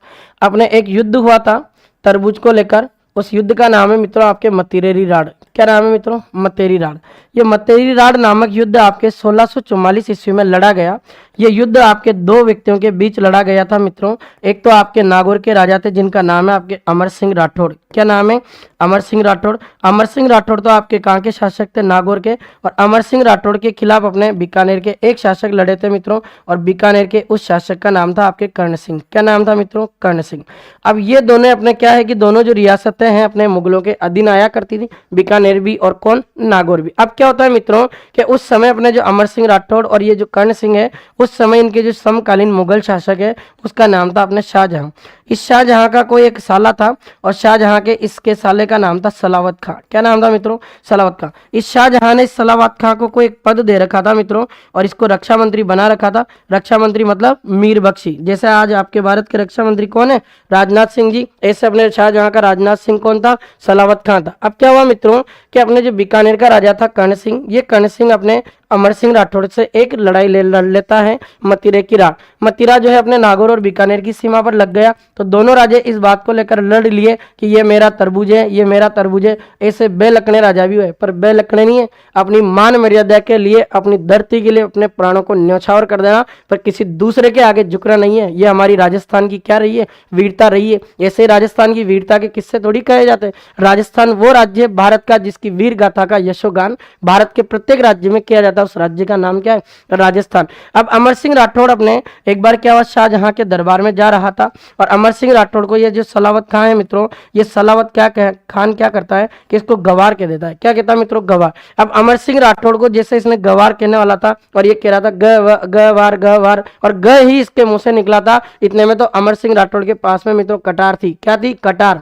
अपने एक युद्ध हुआ था तरबूज को लेकर, उस युद्ध का नाम है मित्रों आपके मतीरेरी राड़। क्या नाम है मित्रों? मतेरी राड़। ये मतेरी राड़ नामक युद्ध आपके 1644 ईस्वी में लड़ा गया। ये युद्ध आपके दो व्यक्तियों के बीच लड़ा गया था मित्रों। एक तो आपके नागौर के राजा थे जिनका नाम है आपके अमर सिंह राठौड़। क्या नाम है? अमर सिंह राठौड़। अमर सिंह राठौड़ तो आपके कहाँ के शासक थे? नागौर के। और अमर सिंह राठौड़ के खिलाफ अपने बीकानेर के एक शासक लड़े थे मित्रों, और बीकानेर के उस शासक का नाम था आपके कर्ण सिंह। क्या नाम था मित्रों? कर्ण सिंह। अब ये दोनों अपने क्या है कि दोनों जो रियासतें हैं अपने मुगलों के अधीन आया करती थी, बीकानेर भी और कौन? नागौर भी। अब क्या होता है मित्रों कि उस समय अपने जो अमर सिंह राठौड़ और ये जो कर्ण सिंह है, उस समय इनके जो समकालीन मुगल शासक है उसका नाम था अपने शाहजहां। इस शाहजहां का कोई एक साला था, और शाहजहां के इसके साले का नाम था सलावत खां। क्या नाम था मित्रों? सलावत खां। इस शाहजहां ने सलावत खां को कोई एक पद दे रखा था मित्रों, और इसको रक्षा मंत्री बना रखा था। रक्षा मंत्री मतलब मीर बख्शी। जैसे आज आपके भारत के रक्षा मंत्री कौन है? राजनाथ सिंह जी। ऐसे अपने शाहजहां का राजनाथ सिंह कौन था? सलावत खां था। अब क्या हुआ मित्रों कि अपने जो बीकानेर का राजा था कर्ण सिंह, ये कर्ण सिंह अपने अमर सिंह राठौड़ से एक लड़ाई लड़ लेता है मतीरे की राड़। मतीरा जो है अपने नागौर और बीकानेर की सीमा पर लग गया। तो दोनों राजे इस बात को लेकर लड़ लिए कि ये मेरा तरबूज है, ये मेरा तरबूज है। ऐसे बेलकने राजा भी हुए, पर बेलकने नहीं है, अपनी मान मर्यादा के लिए, अपनी धरती के लिए अपने प्राणों को न्यौछावर कर देना, पर किसी दूसरे के आगे झुकना नहीं है। ये हमारी राजस्थान की क्या रही है? वीरता रही है। ऐसे राजस्थान की वीरता के किस्से थोड़ी कहे जाते हैं। राजस्थान वो राज्य है भारत का जिसकी वीर गाथा का यशोगान भारत के प्रत्येक राज्य में किया जाता है। उस राज्य का नाम क्या है? राजस्थान। अब अमर सिंह राठौड़ अपने एक बार क्या हुआ, शाहजहां के दरबार में जा रहा था, और अमर सिंह राठौड़ को ये जो सलावत खान है मित्रों, ये सलावत खान क्या करता है कि इसको गवार कह देता है। क्या कहता है मित्रों? गवार। अब अमर सिंह राठौड़ को जैसे इसने गवार कहने वाला था, और ये कह रहा था गवार गवार, और ग ही इसके मुंह से निकला था। इतने में तो अमर सिंह राठौड़ के पास में मित्रों कटार थी। क्या थी? कटार।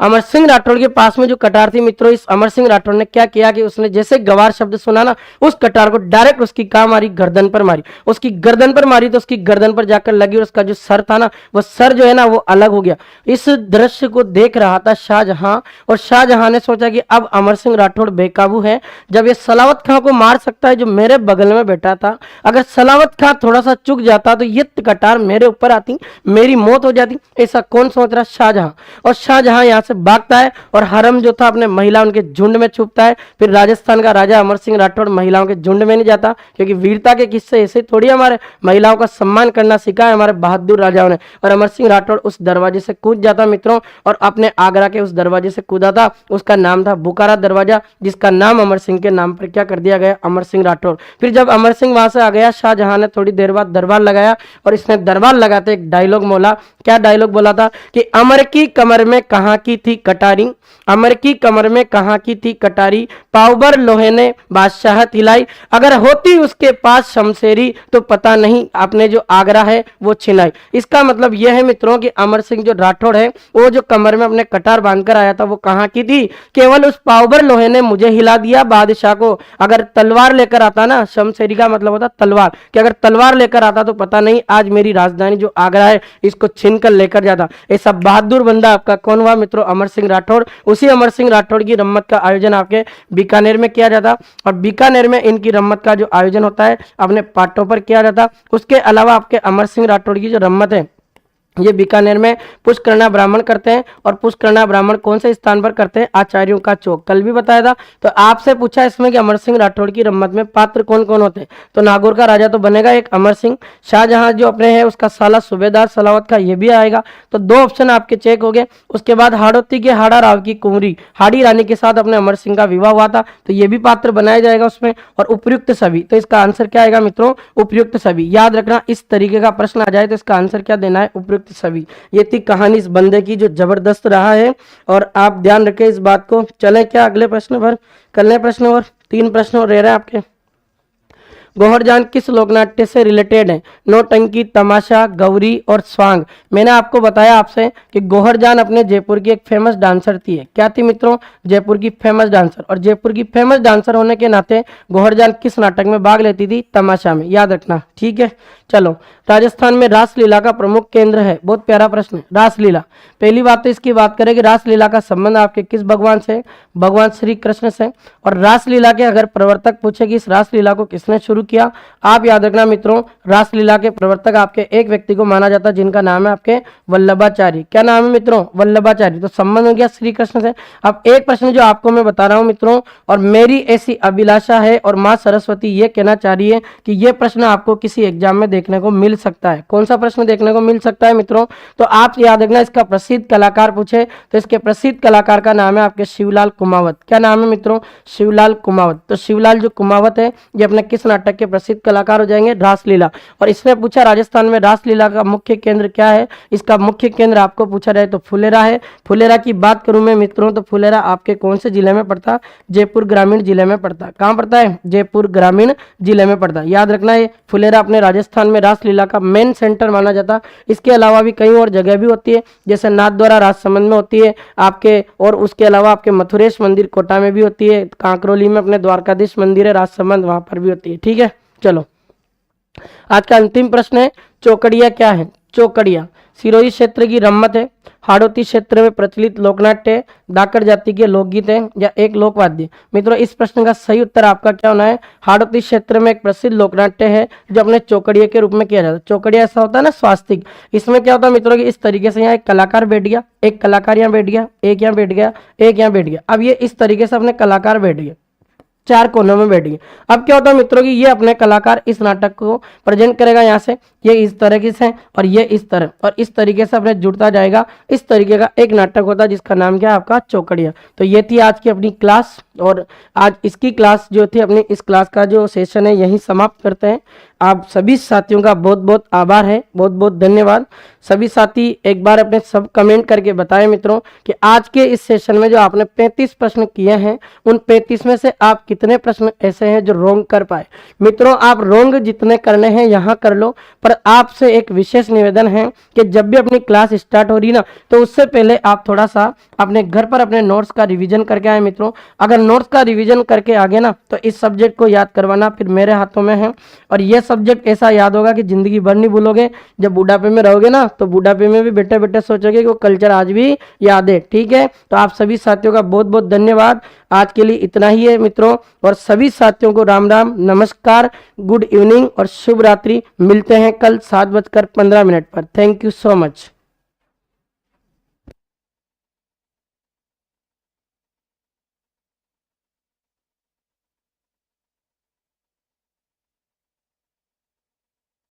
अमर सिंह राठौड़ के पास में जो कटार थी मित्रों, इस अमर सिंह राठौड़ ने क्या किया कि उसने जैसे गवार शब्द सुना ना, उस कटार को डायरेक्ट उसकी कहाँ मारी? गर्दन पर मारी। उसकी गर्दन पर मारी तो उसकी गर्दन पर जाकर लगी, और उसका जो सर था ना, वो सर जो है ना वो अलग हो गया। इस दृश्य को देख रहा था शाहजहां, और शाहजहां ने सोचा कि अब अमर सिंह राठौड़ बेकाबू है। जब ये सलावत खां को मार सकता है जो मेरे बगल में बैठा था, अगर सलावत खां थोड़ा सा चुक जाता तो ये कटार मेरे ऊपर आती, मेरी मौत हो जाती। ऐसा कौन सोच रहा? शाहजहां। और शाहजहां यहाँ से भागता है, और हरम जो था अपने महिला उनके झुंड में छुपता है। फिर राजस्थान का राजा अमर सिंह राठौड़ महिलाओं के झुंड में नहीं जाता, क्योंकि वीरता के किस्से ऐसे थोड़ी हमारे महिलाओं का सम्मान करना सिखा है हमारे बहादुर राजाओं ने। और अमर सिंह राठौड़ उस दरवाजे से कूद जाता मित्रों, और अपने आगरा के उस दरवाजे से कूदा था। उसका नाम था बुखारा दरवाजा, जिसका नाम अमर सिंह के नाम पर क्या कर दिया गया? अमर सिंह राठौड़। फिर जब अमर सिंह वहां से आ गया, शाहजहां ने थोड़ी देर बाद दरबार लगाया, और इसने दरबार लगाते एक डायलॉग बोला। क्या डायलॉग बोला था कि अमर की कमर में कहाँ की थी कटारी, अमर की कमर में कहाँ की थी कटारी, पावबर लोहे ने बादशाहत हिलाई, अगर होती उसके पास शमशेरी तो पता नहीं आपने जो आगरा है वो छिलाई। इसका मतलब यह है मित्रों कि अमर सिंह जो राठौड़ है, वो जो कमर में अपने कटार बांधकर आया था वो कहाँ की थी? केवल उस पावबर लोहे ने मुझे हिला दिया बादशाह को। अगर तलवार लेकर आता ना, शमशेरी का मतलब होता तलवार, कि अगर तलवार लेकर आता तो पता नहीं आज मेरी राजधानी जो आगरा है इसको छीन कर लेकर जाता। ऐसा बहादुर बंदा आपका कौन हुआ मित्रों? अमर सिंह राठौड़। उसी अमर सिंह राठौड़ की रम्मत का आयोजन आपके बीकानेर में किया जाता, और बीकानेर में इनकी रम्मत का जो आयोजन होता है अपने पाटों पर किया जाता। उसके अलावा आपके अमर सिंह राठौड़ की जो रम्मत है ये बीकानेर में पुष्करणा ब्राह्मण करते हैं, और पुष्करणा ब्राह्मण कौन से स्थान पर करते हैं? आचार्यों का चौक। कल भी बताया था। तो आपसे पूछा इसमें कि अमर सिंह राठौड़ की रम्मत में पात्र कौन कौन होते हैं, तो नागौर का राजा तो बनेगा एक अमर सिंह, शाहजहां जो अपने हैं उसका साला सूबेदार सलावत का ये भी आएगा। तो दो ऑप्शन आपके चेक हो गए। उसके बाद हाड़ोती के हाड़ा राव की कुंवरी हाड़ी रानी के साथ अपने अमर सिंह का विवाह हुआ था, तो ये भी पात्र बनाया जाएगा उसमें। और उपयुक्त सभी, तो इसका आंसर क्या आएगा मित्रों? उपयुक्त सभी। याद रखना, इस तरीके का प्रश्न आ जाए तो इसका आंसर क्या देना है? उपयुक्त सभी। ये थी कहानी इस बंदे की जो जबरदस्त रहा है, और आप ध्यान रखें इस बात को। चले क्या अगले प्रश्न पर? कल प्रश्न और 3 प्रश्न और रह रहे हैं आपके। गोहरजान किस लोकनाट्य से रिलेटेड है? नौटंकी, तमाशा, गौरी और स्वांग। मैंने आपको बताया आपसे कि गोहरजान अपने जयपुर की एक फेमस डांसर थी। क्या थी मित्रों? जयपुर की फेमस डांसर। और जयपुर की फेमस डांसर होने के नाते गोहरजान किस नाटक में भाग लेती थी? तमाशा में। याद रखना, ठीक है। चलो, राजस्थान में रासलीला का प्रमुख केंद्र है। बहुत प्यारा प्रश्न है। रासलीला, पहली बात तो इसकी बात करें कि रासलीला का संबंध आपके किस भगवान से? भगवान श्री कृष्ण से। और रासलीला के अगर प्रवर्तक पूछे कि इस रासलीला को किसने शुरू किया, आप याद रखना मित्रों, रासलीला के प्रवर्तक आपके एक व्यक्ति को माना जाता है जिनका नाम है आपके वल्लभाचार्य। क्या नाम है मित्रों? वल्लभाचार्य। तो संबंध हो गया श्री कृष्ण से। अब एक प्रश्न जो आपको मैं बता रहा हूं मित्रों, और मेरी ऐसी अभिलाषा है और मां सरस्वती ये कहना चाह रही है कि यह प्रश्न आपको किसी एग्जाम में देखने को मिल सकता है। कौन सा प्रश्न देखने को मिल सकता है मित्रों? तो आप याद रखना, इसका प्रसिद्ध कलाकार पूछे तो इसके प्रसिद्ध कलाकार का नाम है आपके शिवलाल कुमावत। क्या नाम है मित्रों? शिवलाल कुमावत। तो शिवलाल जो कुमावत है ये अपने किस नाटक के प्रसिद्ध कलाकार हो जाएंगे? रासलीला। और इसने पूछा राजस्थान में रासलीला का मुख्य केंद्र क्या है? इसका मुख्य केंद्र आपको पूछा जाए तो फुलेरा है। फुलेरा की बात करूं मैं मित्रों तो फुलेरा आपके कौन से जिले में पड़ता? जयपुर ग्रामीण जिले में पड़ता। कहां पड़ता है? जयपुर ग्रामीण जिले में पड़ता। याद रखना है, फुलेरा अपने राजस्थान में रासलीला का मेन सेंटर माना जाता। इसके अलावा भी कई और जगह भी होती है, जैसे नाथद्वारा राजसमंद में होती है आपके, और उसके अलावा आपके मथुरेश मंदिर कोटा में भी होती है, कांकरोली में अपने द्वारकाधीश मंदिर है राजसमंद, वहां पर भी होती है। ठीक है, चलो आज का अंतिम प्रश्न है, चौकड़िया क्या है? चौकड़िया सिरोही क्षेत्र की रम्मत है, हाड़ौती क्षेत्र में प्रचलित लोकनाट्य है, दाकर जाति के लोकगीत है, या एक लोकवाद्य। मित्रों इस प्रश्न का सही उत्तर आपका क्या होना है? हाड़ौती क्षेत्र में एक प्रसिद्ध लोकनाट्य है जो अपने चौकड़िया के रूप में किया जाता है। चौकड़िया ऐसा होता है ना स्वास्तिक, इसमें क्या होता है मित्रों कि इस तरीके से यहाँ एक कलाकार बैठ गया, एक कलाकार यहाँ बैठ गया, एक यहाँ बैठ गया, एक यहाँ बैठ गया। अब ये इस तरीके से अपने कलाकार बैठ गए, चार कोनों में बैठ गए। अब क्या होता है मित्रों कि ये अपने कलाकार इस नाटक को प्रेजेंट करेगा, यहाँ से ये इस तरीके से और ये इस तरह, और इस तरीके से अपने जुड़ता जाएगा। इस तरीके का एक नाटक होता है जिसका नाम क्या है आपका? चौकड़िया। तो ये थी आज की अपनी क्लास, और आज इसकी क्लास जो थी अपनी, इस क्लास का जो सेशन है यही समाप्त करते हैं। आप सभी साथियों का बहुत बहुत आभार है, बहुत बहुत धन्यवाद। सभी साथी एक बार अपने सब कमेंट करके बताएं मित्रों कि आज के इस सेशन में जो आपने 35 प्रश्न किए हैं उन 35 में से आप कितने प्रश्न ऐसे हैं जो रोंग कर पाए। मित्रों आप रोंग जितने करने हैं यहाँ कर लो, पर आपसे एक विशेष निवेदन है कि जब भी अपनी क्लास स्टार्ट हो रही ना तो उससे पहले आप थोड़ा सा अपने घर पर अपने नोट्स का रिवीजन करके आए मित्रों। अगर नोट्स का रिवीजन करके आगे ना तो इस सब्जेक्ट को याद करवाना फिर मेरे हाथों में है, और यह सब्जेक्ट ऐसा याद होगा कि जिंदगी भर नहीं भूलोगे। जब बुढ़ापे में रहोगे ना तो बुढ़ापे में भी बैठे बैठे सोचोगे कि वो कल्चर आज भी याद है। ठीक है, तो आप सभी साथियों का बहुत बहुत धन्यवाद। आज के लिए इतना ही है मित्रों, और सभी साथियों को राम राम, नमस्कार, गुड इवनिंग और शुभ रात्रि। मिलते हैं कल 7:15 पर। Thank you so much.